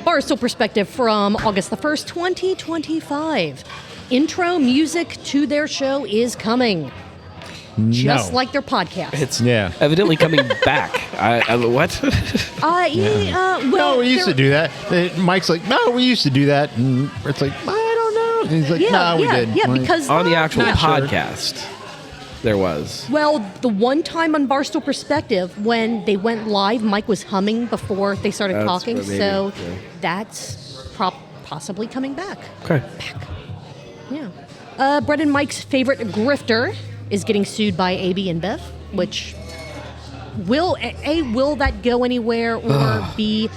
[SPEAKER 4] Barstool Perspective from August the 1st, 2025. Intro music to their show is coming. Just
[SPEAKER 2] No.
[SPEAKER 4] like their podcast.
[SPEAKER 3] It's
[SPEAKER 2] Yeah.
[SPEAKER 3] evidently coming back. What?
[SPEAKER 4] Well,
[SPEAKER 2] No, we used to
[SPEAKER 4] there-
[SPEAKER 2] do that. Mike's like, no, we used to do that, and it's like, I don't know. And he's like,
[SPEAKER 4] Yeah,
[SPEAKER 2] no, we didn't.
[SPEAKER 4] Yeah,
[SPEAKER 2] Like,
[SPEAKER 4] because
[SPEAKER 3] On the actual
[SPEAKER 2] Not sure.
[SPEAKER 3] podcast, there was.
[SPEAKER 4] well, the one time on Barstool Perspective when they went live, Mike was humming before they started
[SPEAKER 3] That's
[SPEAKER 4] talking,
[SPEAKER 3] what maybe,
[SPEAKER 4] so
[SPEAKER 3] yeah.
[SPEAKER 4] that's possibly coming back.
[SPEAKER 3] Okay.
[SPEAKER 4] Yeah. Brett and Mike's favorite grifter is getting sued by AB and Bev, which will that go anywhere, or B,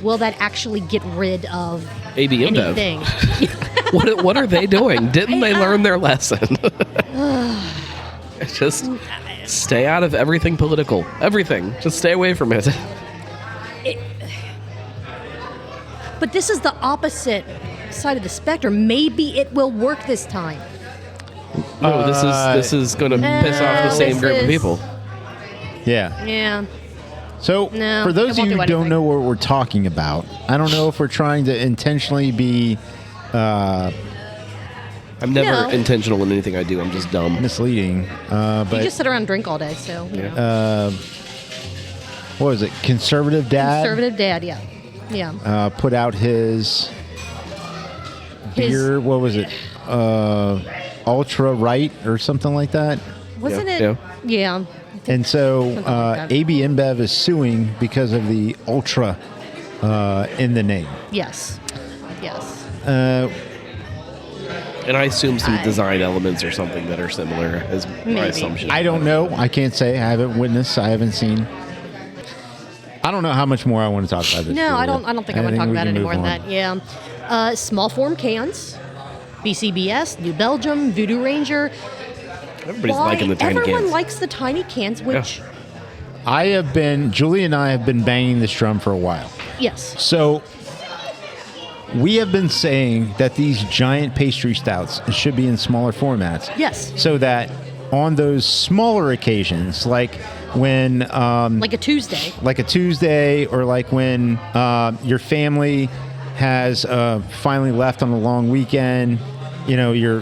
[SPEAKER 4] will that actually get rid of
[SPEAKER 3] AB and Bev.
[SPEAKER 4] anything?
[SPEAKER 3] What are they doing? Didn't they learn their lesson? Just stay out of everything political. Everything. Just stay away from it.
[SPEAKER 4] But this is the opposite side of the spectrum. Maybe it will work this time.
[SPEAKER 3] No, this is going to piss off the same
[SPEAKER 4] this
[SPEAKER 3] group of
[SPEAKER 4] is-
[SPEAKER 3] people.
[SPEAKER 2] Yeah.
[SPEAKER 4] Yeah.
[SPEAKER 2] So,
[SPEAKER 4] No,
[SPEAKER 2] for those
[SPEAKER 4] it
[SPEAKER 2] of
[SPEAKER 4] won't
[SPEAKER 2] you
[SPEAKER 4] do
[SPEAKER 2] who don't
[SPEAKER 4] anything.
[SPEAKER 2] know what we're talking about, I don't know if we're trying to intentionally be
[SPEAKER 3] I'm never
[SPEAKER 4] No.
[SPEAKER 3] intentional in anything I do. I'm just dumb.
[SPEAKER 2] misleading,
[SPEAKER 4] You
[SPEAKER 2] but
[SPEAKER 4] just sit around and drink all day, so you know.
[SPEAKER 2] what was it? Conservative Dad
[SPEAKER 4] Conservative dad, yeah.
[SPEAKER 2] put out his beer. What was it? Ultra Right or something like that.
[SPEAKER 4] Wasn't
[SPEAKER 3] Yeah,
[SPEAKER 4] it? Yeah.
[SPEAKER 2] And so
[SPEAKER 4] Something like that.
[SPEAKER 2] AB InBev is suing because of the ultra in the name.
[SPEAKER 4] Yes. Yes.
[SPEAKER 3] And I assume some design elements or something that are similar is my
[SPEAKER 4] Maybe.
[SPEAKER 3] assumption.
[SPEAKER 2] I don't know. I can't say. I haven't witnessed. I haven't seen. I don't know how much more I want to talk about this.
[SPEAKER 4] No, I
[SPEAKER 2] Julia.
[SPEAKER 4] don't think I want to talk
[SPEAKER 2] we
[SPEAKER 4] about it
[SPEAKER 2] can
[SPEAKER 4] any more
[SPEAKER 2] move
[SPEAKER 4] than
[SPEAKER 2] on.
[SPEAKER 4] that. Yeah. Small form cans. BCBS, New Belgium, Voodoo Ranger.
[SPEAKER 3] Everybody's liking the tiny
[SPEAKER 4] Everyone
[SPEAKER 3] cans.
[SPEAKER 4] likes the tiny cans, which,
[SPEAKER 2] Julie and I have been banging this drum for a while.
[SPEAKER 4] yes.
[SPEAKER 2] So we have been saying that these giant pastry stouts should be in smaller formats.
[SPEAKER 4] Yes.
[SPEAKER 2] So that on those smaller occasions, like when
[SPEAKER 4] Like a Tuesday.
[SPEAKER 2] like a Tuesday, or like when your family has finally left on a long weekend, you know, you're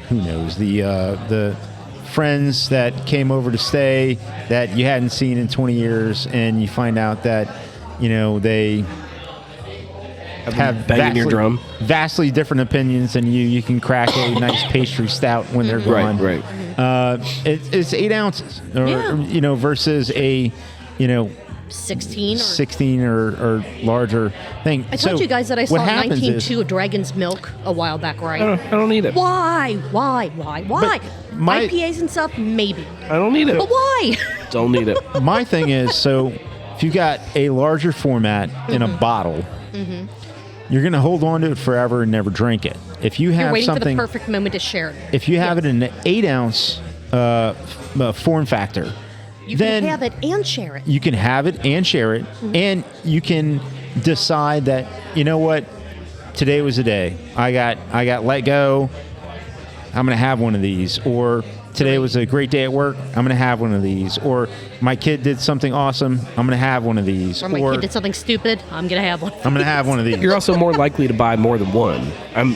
[SPEAKER 2] who knows, the friends that came over to stay that you hadn't seen in 20 years, and you find out that, you know, they have
[SPEAKER 3] banging your drum.
[SPEAKER 2] vastly different opinions than you. You can crack a nice pastry stout when they're gone.
[SPEAKER 3] Right.
[SPEAKER 2] It's 8 ounces, or,
[SPEAKER 4] Yeah.
[SPEAKER 2] you know, versus a, you know,
[SPEAKER 4] 16 or
[SPEAKER 2] 16 or larger thing.
[SPEAKER 4] I told you guys that I saw
[SPEAKER 2] what happens
[SPEAKER 4] 19.2 of Dragon's Milk a while back, right?
[SPEAKER 3] I don't need it.
[SPEAKER 4] Why? Why?
[SPEAKER 2] my-
[SPEAKER 4] IPAs and stuff, maybe.
[SPEAKER 3] I don't need it.
[SPEAKER 4] But why?
[SPEAKER 3] Don't need it.
[SPEAKER 2] My thing is, so if you got a larger format in a bottle, you're going to hold on to it forever and never drink it. If you
[SPEAKER 4] You're
[SPEAKER 2] have
[SPEAKER 4] waiting for the
[SPEAKER 2] something,
[SPEAKER 4] perfect moment to share it.
[SPEAKER 2] if you have it in an 8 ounce form factor,
[SPEAKER 4] You
[SPEAKER 2] then
[SPEAKER 4] can have it and share it.
[SPEAKER 2] you can have it and share it, and you can decide that, you know what, today was the day. I got let go. I'm going to have one of these. Or today was a great day at work. I'm going to have one of these. Or my kid did something awesome. I'm going to have one of these.
[SPEAKER 4] Or my kid did something stupid. I'm going to have one.
[SPEAKER 2] I'm going to have one of these.
[SPEAKER 3] You're also more likely to buy more than one.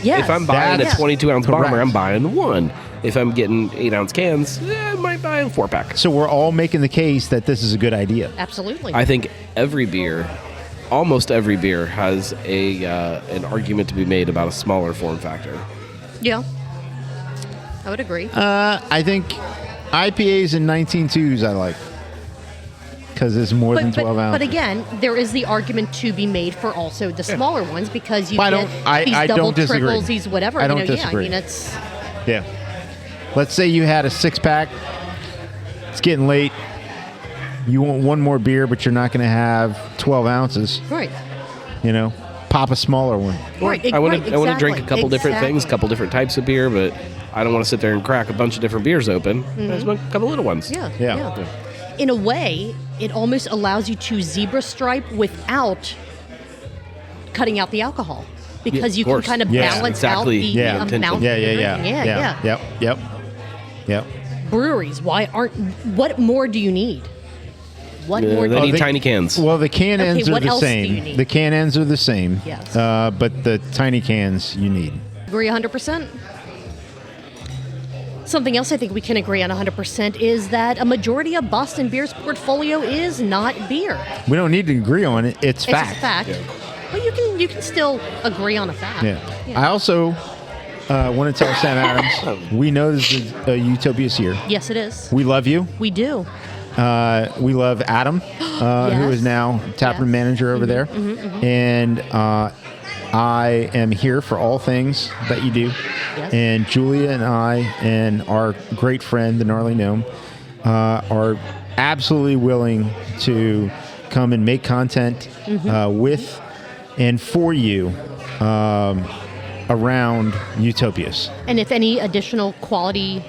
[SPEAKER 4] Yes.
[SPEAKER 3] If I'm buying a
[SPEAKER 2] That's
[SPEAKER 3] 22-ounce bomber,
[SPEAKER 2] correct.
[SPEAKER 3] I'm buying one. If I'm getting 8-ounce cans, I might buy a 4-pack.
[SPEAKER 2] So we're all making the case that this is a good idea.
[SPEAKER 4] Absolutely.
[SPEAKER 3] I think almost every beer has an argument to be made about a smaller form factor.
[SPEAKER 4] Yeah. I would agree.
[SPEAKER 2] I think IPAs and 19.2s I like. Because it's more than 12 ounces.
[SPEAKER 4] But again, there is the argument to be made for also the smaller ones because you
[SPEAKER 2] But
[SPEAKER 4] get these
[SPEAKER 2] I
[SPEAKER 4] double,
[SPEAKER 2] don't disagree.
[SPEAKER 4] triples, these whatever.
[SPEAKER 2] I don't
[SPEAKER 4] Yeah,
[SPEAKER 2] disagree.
[SPEAKER 4] I mean, it's...
[SPEAKER 2] Yeah. Let's say you had a 6-pack. It's getting late. You want one more beer, but you're not going to have 12 ounces.
[SPEAKER 4] Right.
[SPEAKER 2] You know, pop a smaller one.
[SPEAKER 4] Right.
[SPEAKER 3] I want to
[SPEAKER 4] right,
[SPEAKER 3] drink a couple different things, a
[SPEAKER 4] exactly.
[SPEAKER 3] couple different types of beer, but I don't want to sit there and crack a bunch of different beers open. There's a couple little ones.
[SPEAKER 4] Yeah.
[SPEAKER 2] Yeah.
[SPEAKER 4] In a way, it almost allows you to zebra stripe without cutting out the alcohol. Because
[SPEAKER 3] Yeah,
[SPEAKER 4] you
[SPEAKER 3] of
[SPEAKER 4] can
[SPEAKER 3] course.
[SPEAKER 4] kind of
[SPEAKER 2] Yeah,
[SPEAKER 4] balance
[SPEAKER 3] exactly.
[SPEAKER 4] out the
[SPEAKER 2] Yeah.
[SPEAKER 4] amount
[SPEAKER 2] Yeah.
[SPEAKER 4] you're drinking.
[SPEAKER 2] Yep.
[SPEAKER 4] Breweries, what more do you need? What more do
[SPEAKER 3] They
[SPEAKER 4] you
[SPEAKER 3] need
[SPEAKER 4] need?
[SPEAKER 3] tiny cans.
[SPEAKER 2] Well, the can
[SPEAKER 4] Okay,
[SPEAKER 2] ends are
[SPEAKER 4] what
[SPEAKER 2] the
[SPEAKER 4] else do you
[SPEAKER 2] same.
[SPEAKER 4] need?
[SPEAKER 2] The can ends are the same.
[SPEAKER 4] Yes.
[SPEAKER 2] But the tiny cans you need.
[SPEAKER 4] Agree 100%? Something else I think we can agree on 100% is that a majority of Boston Beer's portfolio is not beer.
[SPEAKER 2] We don't need to agree on it. It's
[SPEAKER 4] It's
[SPEAKER 2] fact.
[SPEAKER 4] just a fact. Well, you can still agree on a fact.
[SPEAKER 2] Yeah. I also want to tell Sam Adams, we know this is Utopia's here.
[SPEAKER 4] Yes, it is.
[SPEAKER 2] We love you.
[SPEAKER 4] We do.
[SPEAKER 2] We love Adam, who is now taproom
[SPEAKER 4] Yes.
[SPEAKER 2] manager over there. And I am here for all things that you do.
[SPEAKER 4] Yes.
[SPEAKER 2] And Julia and I and our great friend, the Gnarly Gnome, are absolutely willing to come and make content with and for you around Utopias.
[SPEAKER 4] And if any additional quality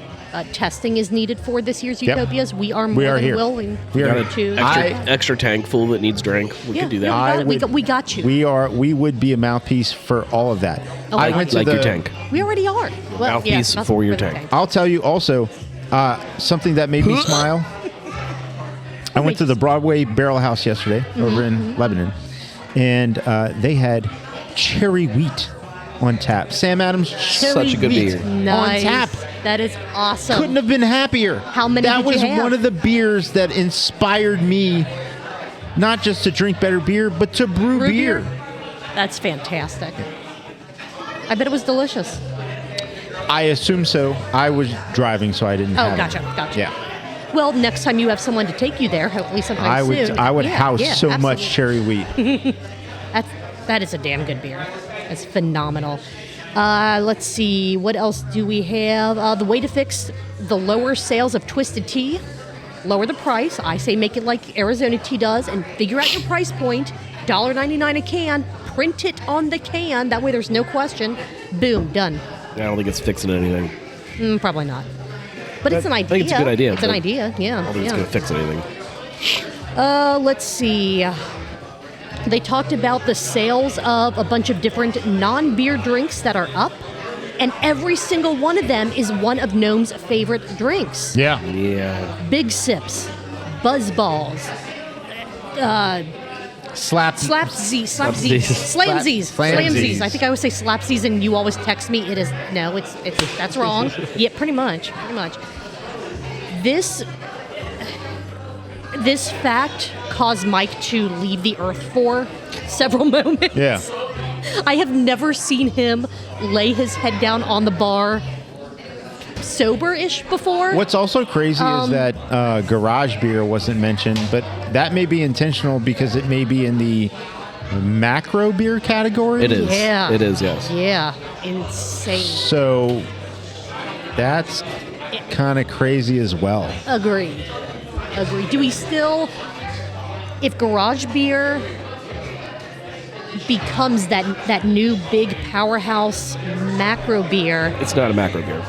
[SPEAKER 4] testing is needed for this year's
[SPEAKER 2] Yep.
[SPEAKER 4] Utopias, we are more than
[SPEAKER 2] here.
[SPEAKER 4] willing
[SPEAKER 2] We are
[SPEAKER 3] Got
[SPEAKER 2] here.
[SPEAKER 3] an
[SPEAKER 4] to.
[SPEAKER 3] extra tank full that needs drank. We could do that.
[SPEAKER 4] we got you.
[SPEAKER 2] We would be a mouthpiece for all of that.
[SPEAKER 4] Oh,
[SPEAKER 2] I
[SPEAKER 4] my
[SPEAKER 2] went to
[SPEAKER 3] Like
[SPEAKER 2] the
[SPEAKER 3] your tank.
[SPEAKER 4] We already are. Well,
[SPEAKER 3] Mouthpiece
[SPEAKER 4] yeah,
[SPEAKER 3] for your
[SPEAKER 4] the
[SPEAKER 3] tank.
[SPEAKER 2] I'll tell you also something that made me smile. I went to the Broadway Barrel House yesterday over in Lebanon, and they had cherry wheat on tap. Sam Adams,
[SPEAKER 3] Such a good
[SPEAKER 2] wheat
[SPEAKER 3] beer.
[SPEAKER 4] Nice.
[SPEAKER 2] on tap.
[SPEAKER 4] That is awesome.
[SPEAKER 2] Couldn't have been happier.
[SPEAKER 4] How many
[SPEAKER 2] That
[SPEAKER 4] did you
[SPEAKER 2] was
[SPEAKER 4] have?
[SPEAKER 2] one of the beers that inspired me, not just to drink better beer, but to brew beer.
[SPEAKER 4] That's fantastic. I bet it was delicious.
[SPEAKER 2] I assume so. I was driving, so I didn't
[SPEAKER 4] Oh,
[SPEAKER 2] have
[SPEAKER 4] gotcha,
[SPEAKER 2] it.
[SPEAKER 4] gotcha.
[SPEAKER 2] Yeah.
[SPEAKER 4] Well, next time you have someone to take you there, hopefully sometime
[SPEAKER 2] I would
[SPEAKER 4] soon.
[SPEAKER 2] I would
[SPEAKER 4] Yeah,
[SPEAKER 2] house
[SPEAKER 4] yeah,
[SPEAKER 2] so much
[SPEAKER 4] absolutely.
[SPEAKER 2] cherry wheat.
[SPEAKER 4] That is a damn good beer. It's phenomenal. Let's see. What else do we have? The way to fix the lower sales of Twisted Tea, lower the price. I say make it like Arizona Tea does and figure out your price point. $1.99 a can. Print it on the can. That way there's no question. Boom, done.
[SPEAKER 3] I don't think it's fixing anything.
[SPEAKER 4] Probably not. But it's an idea.
[SPEAKER 3] I think it's a good idea,
[SPEAKER 4] It's an
[SPEAKER 3] but
[SPEAKER 4] idea, yeah.
[SPEAKER 3] I don't think it's going to fix anything.
[SPEAKER 4] Let's see. They talked about the sales of a bunch of different non-beer drinks that are up, and every single one of them is one of Gnome's favorite drinks.
[SPEAKER 2] Yeah.
[SPEAKER 3] Yeah.
[SPEAKER 4] Big Sips, Buzz Balls,
[SPEAKER 2] Slapsies.
[SPEAKER 4] Slamsies.
[SPEAKER 2] Slamsies.
[SPEAKER 4] I think I always say Slapsies, and you always text me. It is no, it's that's wrong. Yeah, pretty much. This fact caused Mike to leave the earth for several moments.
[SPEAKER 2] Yeah.
[SPEAKER 4] I have never seen him lay his head down on the bar sober-ish before.
[SPEAKER 2] What's also crazy is that garage beer wasn't mentioned, but that may be intentional because it may be in the macro beer category.
[SPEAKER 3] It is.
[SPEAKER 4] Yeah.
[SPEAKER 3] It is, yes.
[SPEAKER 4] Yeah, insane.
[SPEAKER 2] So that's kind of crazy as well.
[SPEAKER 4] Agreed. Do we still, if garage beer becomes that new big powerhouse macro beer?
[SPEAKER 3] It's not a macro beer.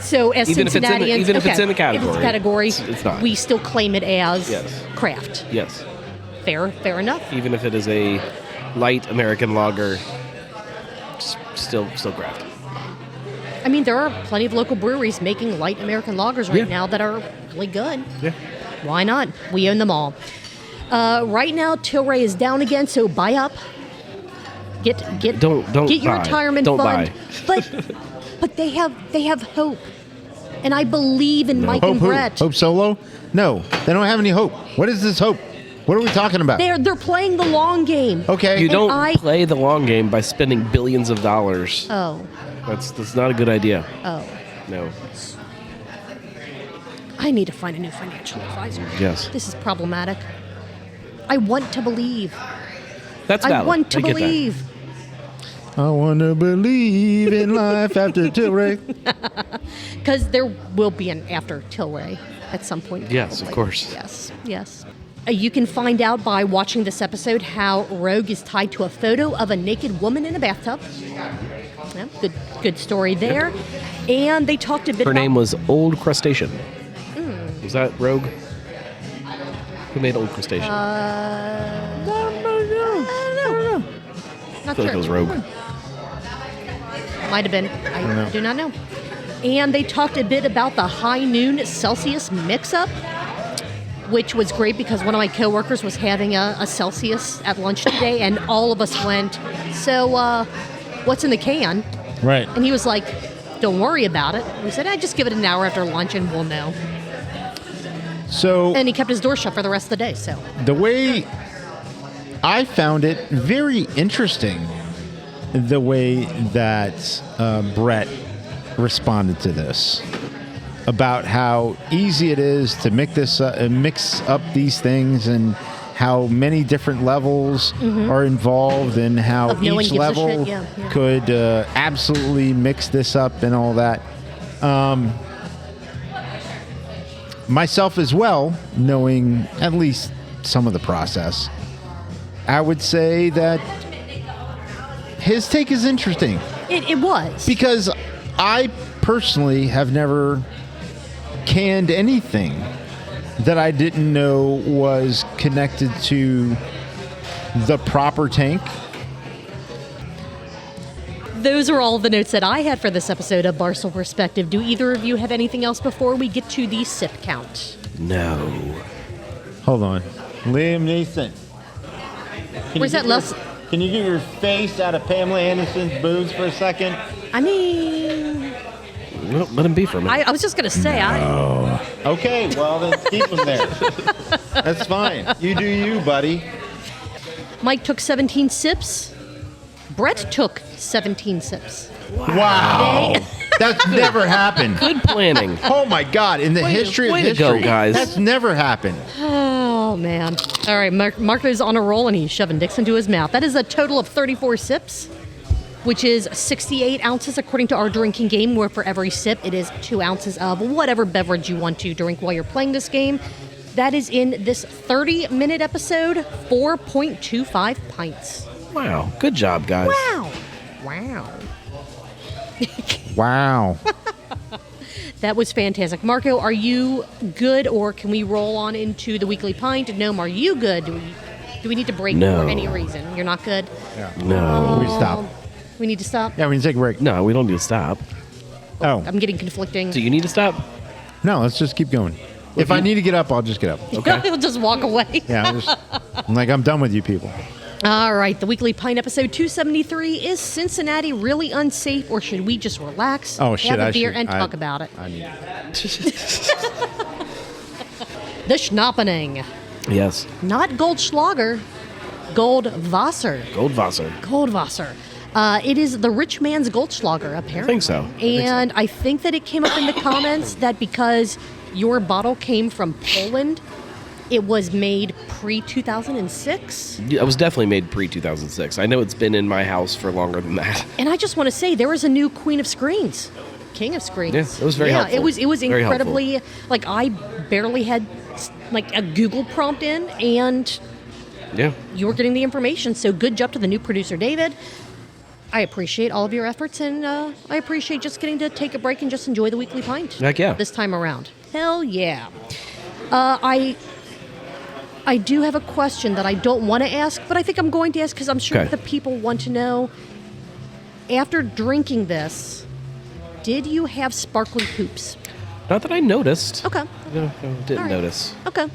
[SPEAKER 4] So as
[SPEAKER 3] Even if it's in the-
[SPEAKER 4] Cincinnatians,
[SPEAKER 3] even if it's in the
[SPEAKER 4] If
[SPEAKER 3] category,
[SPEAKER 4] it's category,
[SPEAKER 3] it's not.
[SPEAKER 4] we still claim it as
[SPEAKER 3] Yes.
[SPEAKER 4] craft.
[SPEAKER 3] Yes.
[SPEAKER 4] Fair enough.
[SPEAKER 3] Even if it is a light American lager, still craft.
[SPEAKER 4] I mean, there are plenty of local breweries making light American lagers right now that are really good.
[SPEAKER 3] Yeah.
[SPEAKER 4] Why not? We own them all. Right now, Tilray is down again, so buy up.
[SPEAKER 3] Don't
[SPEAKER 4] get your
[SPEAKER 3] buy.
[SPEAKER 4] retirement
[SPEAKER 3] Don't
[SPEAKER 4] fund.
[SPEAKER 3] buy.
[SPEAKER 4] But they have hope, and I believe in Mike and
[SPEAKER 2] Hope
[SPEAKER 4] Brett.
[SPEAKER 2] who? Hope Solo? No, they don't have any hope. What is this hope? What are we talking about?
[SPEAKER 4] They're playing the long game.
[SPEAKER 2] Okay.
[SPEAKER 3] You don't play the long game by spending billions of dollars.
[SPEAKER 4] Oh.
[SPEAKER 3] That's not a good idea.
[SPEAKER 4] Oh.
[SPEAKER 3] No.
[SPEAKER 4] I need to find a new financial advisor.
[SPEAKER 3] Yes.
[SPEAKER 4] This is problematic. I want to believe.
[SPEAKER 3] That's valid.
[SPEAKER 4] I want to
[SPEAKER 3] get that.
[SPEAKER 4] believe.
[SPEAKER 2] I want to believe in life after Tilray.
[SPEAKER 4] Because there will be an after Tilray at some point.
[SPEAKER 3] Yes, of course.
[SPEAKER 4] Yes. You can find out by watching this episode how Rogue is tied to a photo of a naked woman in a bathtub. Yeah, good story there. And they talked a bit
[SPEAKER 3] Her
[SPEAKER 4] about...
[SPEAKER 3] name was Old Crustacean. Was that Rogue? Who made Old Crustacean?
[SPEAKER 4] I don't know.
[SPEAKER 3] I
[SPEAKER 4] Not
[SPEAKER 3] feel
[SPEAKER 4] sure.
[SPEAKER 3] like it was Rogue.
[SPEAKER 4] Might have been. I do not know. And they talked a bit about the high noon Celsius mix-up, which was great because one of my coworkers was having a Celsius at lunch today, and all of us went, so what's in the can?
[SPEAKER 2] Right.
[SPEAKER 4] And he was like, don't worry about it. We said, just give it an hour after lunch and we'll know.
[SPEAKER 2] So
[SPEAKER 4] And he kept his door shut for the rest of the day. So
[SPEAKER 2] the way I found it very interesting, the way that Brett responded to this, about how easy it is to mix up these things and how many different levels are involved and how
[SPEAKER 4] Of no one
[SPEAKER 2] each
[SPEAKER 4] gives a
[SPEAKER 2] level
[SPEAKER 4] shit, yeah.
[SPEAKER 2] could absolutely mix this up and all that. Myself as well, knowing at least some of the process, I would say that his take is interesting.
[SPEAKER 4] it was.
[SPEAKER 2] Because I personally have never canned anything that I didn't know was connected to the proper tank.
[SPEAKER 4] Those are all the notes that I had for this episode of Barstool Perspective. Do either of you have anything else before we get to the sip count?
[SPEAKER 3] No.
[SPEAKER 2] Hold on. Liam Neeson.
[SPEAKER 4] Where's that last...
[SPEAKER 2] Can you get your face out of Pamela Anderson's boobs for a second?
[SPEAKER 4] I mean...
[SPEAKER 3] Well, let him be for a minute.
[SPEAKER 4] I was just going to say,
[SPEAKER 2] Okay, well then keep him there. That's fine. You do you, buddy.
[SPEAKER 4] Mike took 17 sips. Brett took 17 sips.
[SPEAKER 2] Wow. That's never happened.
[SPEAKER 3] Good planning.
[SPEAKER 2] Oh my God! In the history of
[SPEAKER 3] way to
[SPEAKER 2] history,
[SPEAKER 3] go, guys.
[SPEAKER 2] that's never happened.
[SPEAKER 4] Oh, man. All right, Marco's on a roll, and he's shoving dicks into his mouth. That is a total of 34 sips, which is 68 ounces according to our drinking game, where for every sip, it is 2 ounces of whatever beverage you want to drink while you're playing this game. That is in this 30-minute episode, 4.25 pints.
[SPEAKER 3] Wow. Good job, guys.
[SPEAKER 4] Wow.
[SPEAKER 2] Wow.
[SPEAKER 4] That was fantastic. Marco, are you good, or can we roll on into the weekly pint? Gnome, are you good? Do we need to break
[SPEAKER 3] No.
[SPEAKER 4] for any reason? You're not good?
[SPEAKER 3] No.
[SPEAKER 2] We stop.
[SPEAKER 4] We need to stop?
[SPEAKER 2] Yeah, we need to take a break.
[SPEAKER 3] No, we don't need to stop.
[SPEAKER 2] Oh
[SPEAKER 4] I'm getting conflicting.
[SPEAKER 3] Do you need to stop?
[SPEAKER 2] no, let's just keep going. If I need to get up, I'll just get up.
[SPEAKER 3] Okay.
[SPEAKER 4] He'll just walk away.
[SPEAKER 2] Yeah, I'm done with you people.
[SPEAKER 4] All right, the weekly pint episode 273 is Cincinnati really unsafe, or should we just relax,
[SPEAKER 2] Oh shit!
[SPEAKER 4] have a beer,
[SPEAKER 2] should-
[SPEAKER 4] and talk about it?
[SPEAKER 2] I need.
[SPEAKER 4] The Schnappening.
[SPEAKER 3] Yes.
[SPEAKER 4] Not Goldschlager, Goldwasser.
[SPEAKER 3] Goldwasser.
[SPEAKER 4] Goldwasser. It is the rich man's Goldschlager, apparently.
[SPEAKER 3] I think so.
[SPEAKER 4] And I think that it came up in the comments that because your bottle came from Poland, it was made pre-2006.
[SPEAKER 3] It was definitely made pre-2006. I know it's been in my house for longer than that.
[SPEAKER 4] And I just want to say, there was a new Queen of Screens. King of Screens.
[SPEAKER 3] Yeah, it was very helpful.
[SPEAKER 4] It was
[SPEAKER 3] Very
[SPEAKER 4] incredibly, like, I barely had, like, a Google prompt in, and
[SPEAKER 3] Yeah.
[SPEAKER 4] you were getting the information. So good job to the new producer, David. I appreciate all of your efforts, and I appreciate just getting to take a break and just enjoy the weekly pint.
[SPEAKER 3] Heck yeah.
[SPEAKER 4] This time around. Hell yeah. I do have a question that I don't want to ask, but I think I'm going to ask because I'm sure
[SPEAKER 3] Okay.
[SPEAKER 4] the people want to know. After drinking this, did you have sparkly hoops?
[SPEAKER 3] Not that I noticed.
[SPEAKER 4] Okay.
[SPEAKER 3] No, didn't
[SPEAKER 4] All right.
[SPEAKER 3] notice.
[SPEAKER 4] Okay.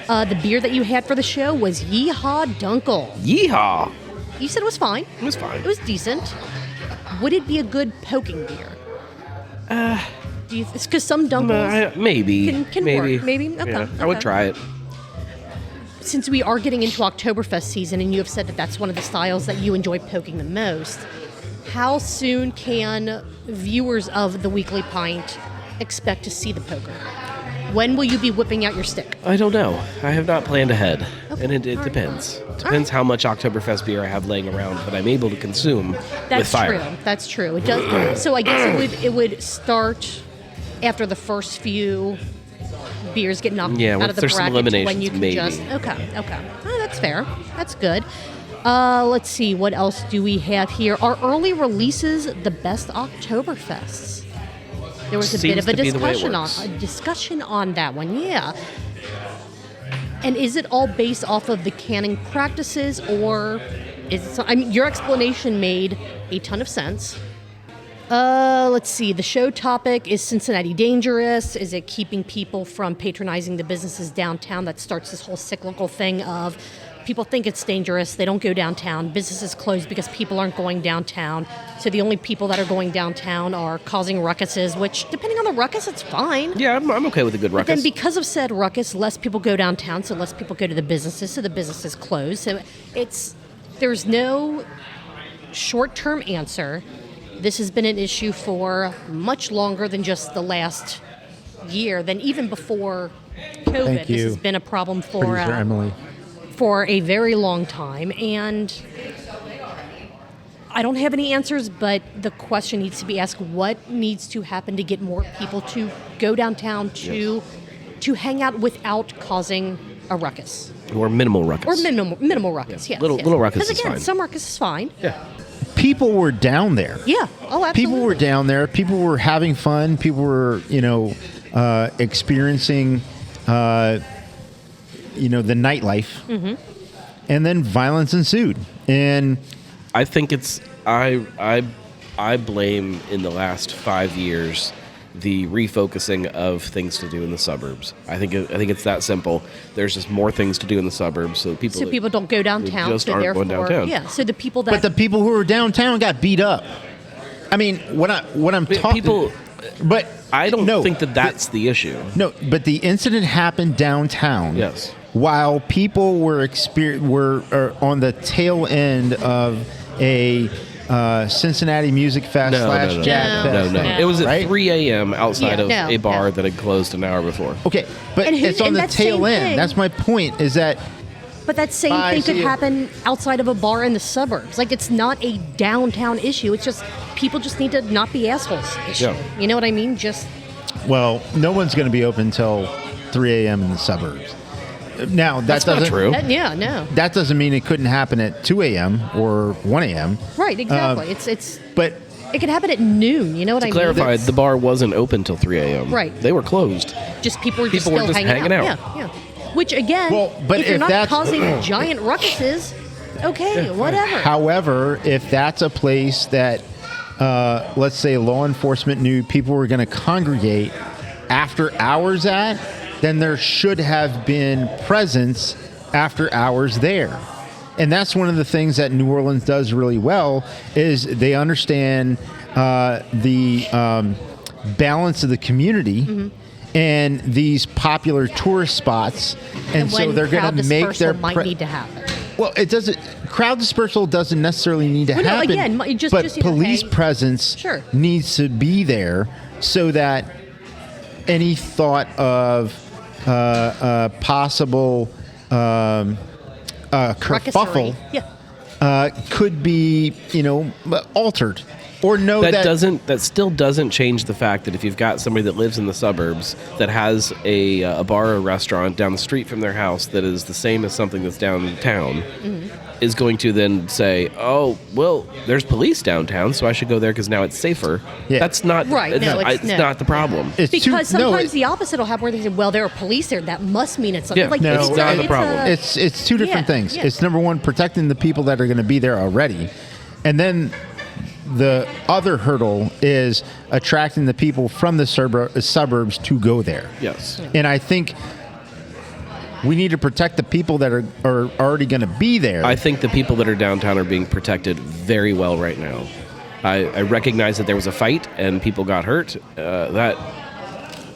[SPEAKER 4] The beer that you had for the show was Yeehaw Dunkel.
[SPEAKER 3] Yeehaw!
[SPEAKER 4] You said it was fine.
[SPEAKER 3] It was fine.
[SPEAKER 4] It was decent. Would it be a good poking beer? Because some Dunkels
[SPEAKER 3] Maybe.
[SPEAKER 4] can
[SPEAKER 3] maybe.
[SPEAKER 4] work. Maybe? Okay.
[SPEAKER 3] Yeah, I would try it.
[SPEAKER 4] Since we are getting into Oktoberfest season and you have said that that's one of the styles that you enjoy poking the most, how soon can viewers of the Weekly Pint expect to see the poker? When will you be whipping out your stick?
[SPEAKER 3] I don't know. I have not planned ahead.
[SPEAKER 4] Okay.
[SPEAKER 3] And it
[SPEAKER 4] All right.
[SPEAKER 3] depends. It depends how much Oktoberfest beer I have laying around that I'm able to consume with fire.
[SPEAKER 4] True. That's true. It does. So I guess it would start after the first few beers get knocked
[SPEAKER 3] Yeah,
[SPEAKER 4] out
[SPEAKER 3] once
[SPEAKER 4] of the
[SPEAKER 3] there's some
[SPEAKER 4] bracket to when
[SPEAKER 3] eliminations,
[SPEAKER 4] you can
[SPEAKER 3] maybe.
[SPEAKER 4] just okay. Oh, that's fair. That's good. Let's see, what else do we have here? Are early releases the best Oktoberfests? There was a bit
[SPEAKER 3] Seems
[SPEAKER 4] of a
[SPEAKER 3] to be the way it
[SPEAKER 4] discussion
[SPEAKER 3] works.
[SPEAKER 4] on that one, yeah. And is it all based off of the canning practices, or is it? I mean, your explanation made a ton of sense. Let's see. The show topic is Cincinnati dangerous? Is it keeping people from patronizing the businesses downtown? That starts this whole cyclical thing of people think it's dangerous. They don't go downtown. Businesses close because people aren't going downtown. So the only people that are going downtown are causing ruckuses, which, depending on the ruckus, it's fine.
[SPEAKER 3] Yeah, I'm okay with a good ruckus.
[SPEAKER 4] Then because of said ruckus, less people go downtown, so less people go to the businesses, so the businesses close. So there's no short-term answer. This has been an issue for much longer than just the last year, than even before COVID.
[SPEAKER 2] Thank you.
[SPEAKER 4] This has been a problem
[SPEAKER 2] Producer Emily.
[SPEAKER 4] for a very long time, and I don't have any answers, but the question needs to be asked: what needs to happen to get more people to go downtown to hang out without causing a ruckus?
[SPEAKER 3] Or minimal ruckus.
[SPEAKER 4] Or minimal ruckus, yes.
[SPEAKER 3] Little ruckus is
[SPEAKER 4] Because again,
[SPEAKER 3] fine.
[SPEAKER 4] some ruckus is fine.
[SPEAKER 3] Yeah.
[SPEAKER 2] People were down there.
[SPEAKER 4] Yeah. Oh, absolutely.
[SPEAKER 2] People were down there. People were having fun. People were, experiencing, the nightlife. Mm-hmm. And then violence ensued. And
[SPEAKER 3] I think it's I blame in the last 5 years the refocusing of things to do in the suburbs. I think it's that simple. There's just more things to do in the suburbs, so people
[SPEAKER 4] don't go downtown.
[SPEAKER 3] just
[SPEAKER 4] so
[SPEAKER 3] aren't
[SPEAKER 4] therefore,
[SPEAKER 3] going downtown.
[SPEAKER 4] Yeah. So the people that.
[SPEAKER 2] but the people who were downtown got beat up. I mean, what I'm talking.
[SPEAKER 3] people.
[SPEAKER 2] But
[SPEAKER 3] I don't
[SPEAKER 2] no,
[SPEAKER 3] think that's the issue.
[SPEAKER 2] No, but the incident happened downtown.
[SPEAKER 3] Yes.
[SPEAKER 2] While people were on the tail end of a Cincinnati Music Fest / Jazz Fest.
[SPEAKER 3] No. It was at
[SPEAKER 2] right?
[SPEAKER 3] 3 a.m. outside of a bar
[SPEAKER 4] no.
[SPEAKER 3] that had closed an hour before.
[SPEAKER 2] Okay, but it's on the
[SPEAKER 4] that
[SPEAKER 2] tail
[SPEAKER 4] same
[SPEAKER 2] end.
[SPEAKER 4] thing-
[SPEAKER 2] That's my point. Is that
[SPEAKER 4] But that same thing could happen outside of a bar in the suburbs. Like, it's not a downtown issue. It's just people just need to not be assholes issue.
[SPEAKER 3] Yeah.
[SPEAKER 4] You know what I mean? Just
[SPEAKER 2] well, no one's going to be open until 3 a.m. in the suburbs. Now
[SPEAKER 3] That's not true.
[SPEAKER 4] no.
[SPEAKER 2] That doesn't mean it couldn't happen at 2 a.m. or 1 a.m.
[SPEAKER 4] Right, exactly. It's
[SPEAKER 2] But
[SPEAKER 4] it could happen at noon. You know what I
[SPEAKER 3] To
[SPEAKER 4] mean?
[SPEAKER 3] clarify, the bar wasn't open till 3 a.m.
[SPEAKER 4] Right.
[SPEAKER 3] They were closed.
[SPEAKER 4] Just people were just
[SPEAKER 3] People were
[SPEAKER 4] still
[SPEAKER 3] just
[SPEAKER 4] hanging
[SPEAKER 3] hanging
[SPEAKER 4] out.
[SPEAKER 3] out.
[SPEAKER 4] Yeah. Which again,
[SPEAKER 2] Well, but
[SPEAKER 4] if you're
[SPEAKER 2] if
[SPEAKER 4] not
[SPEAKER 2] that's-
[SPEAKER 4] causing giant ruckuses, okay, whatever.
[SPEAKER 2] However, if that's a place that, let's say, law enforcement knew people were going to congregate after hours at, then there should have been presence after hours there. And that's one of the things that New Orleans does really well is they understand the balance of the community and these popular tourist spots. And so
[SPEAKER 4] when
[SPEAKER 2] they're going
[SPEAKER 4] crowd
[SPEAKER 2] to make their
[SPEAKER 4] dispersal might need to happen.
[SPEAKER 2] well, it doesn't. Crowd dispersal doesn't necessarily need to
[SPEAKER 4] Well, no,
[SPEAKER 2] happen.
[SPEAKER 4] again, just-
[SPEAKER 2] but
[SPEAKER 4] just, you know,
[SPEAKER 2] police
[SPEAKER 4] hey,
[SPEAKER 2] presence
[SPEAKER 4] sure.
[SPEAKER 2] needs to be there so that any thought of possible kerfuffle could be, altered. Or know
[SPEAKER 3] That still doesn't change the fact that if you've got somebody that lives in the suburbs that has a bar or restaurant down the street from their house that is the same as something that's downtown, is going to then say, "Oh, well, there's police downtown, so I should go there because now it's safer."
[SPEAKER 2] Yeah.
[SPEAKER 3] That's not
[SPEAKER 4] Right,
[SPEAKER 3] It's,
[SPEAKER 4] no, it's
[SPEAKER 3] it's not the problem.
[SPEAKER 2] It's
[SPEAKER 4] Because
[SPEAKER 2] too, no,
[SPEAKER 4] sometimes
[SPEAKER 2] it-
[SPEAKER 4] the opposite will happen where they say, well, there are police there. That must mean it's something.
[SPEAKER 3] Yeah.
[SPEAKER 4] Like,
[SPEAKER 2] No,
[SPEAKER 3] it's not the problem.
[SPEAKER 2] It's two different
[SPEAKER 4] Yeah,
[SPEAKER 2] things.
[SPEAKER 4] yeah.
[SPEAKER 2] It's number one, protecting the people that are going to be there already, and then the other hurdle is attracting the people from the suburbs to go there.
[SPEAKER 3] Yes.
[SPEAKER 2] And I think we need to protect the people that are already going to be there.
[SPEAKER 3] I think the people that are downtown are being protected very well right now. I recognize that there was a fight and people got hurt. That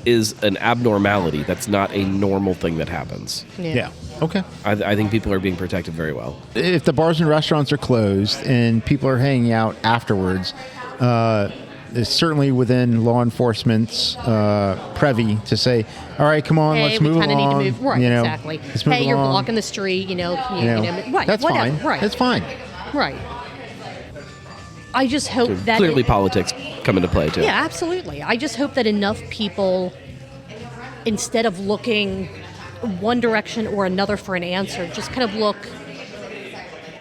[SPEAKER 3] is an abnormality. That's not a normal thing that happens.
[SPEAKER 2] Yeah. Okay.
[SPEAKER 3] I think people are being protected very well.
[SPEAKER 2] If the bars and restaurants are closed and people are hanging out afterwards, it's certainly within law enforcement's privy to say, all right, come on,
[SPEAKER 4] hey,
[SPEAKER 2] let's move along.
[SPEAKER 4] We kind of need to move. Right,
[SPEAKER 2] you know,
[SPEAKER 4] exactly.
[SPEAKER 2] let's move
[SPEAKER 4] Hey, you're
[SPEAKER 2] along.
[SPEAKER 4] blocking the street, right.
[SPEAKER 2] That's
[SPEAKER 4] whatever,
[SPEAKER 2] fine.
[SPEAKER 4] Right.
[SPEAKER 2] That's fine.
[SPEAKER 4] Right. I just hope that...
[SPEAKER 3] Clearly politics come into play, too.
[SPEAKER 4] Yeah, absolutely. I just hope that enough people, instead of looking one direction or another for an answer, just kind of look,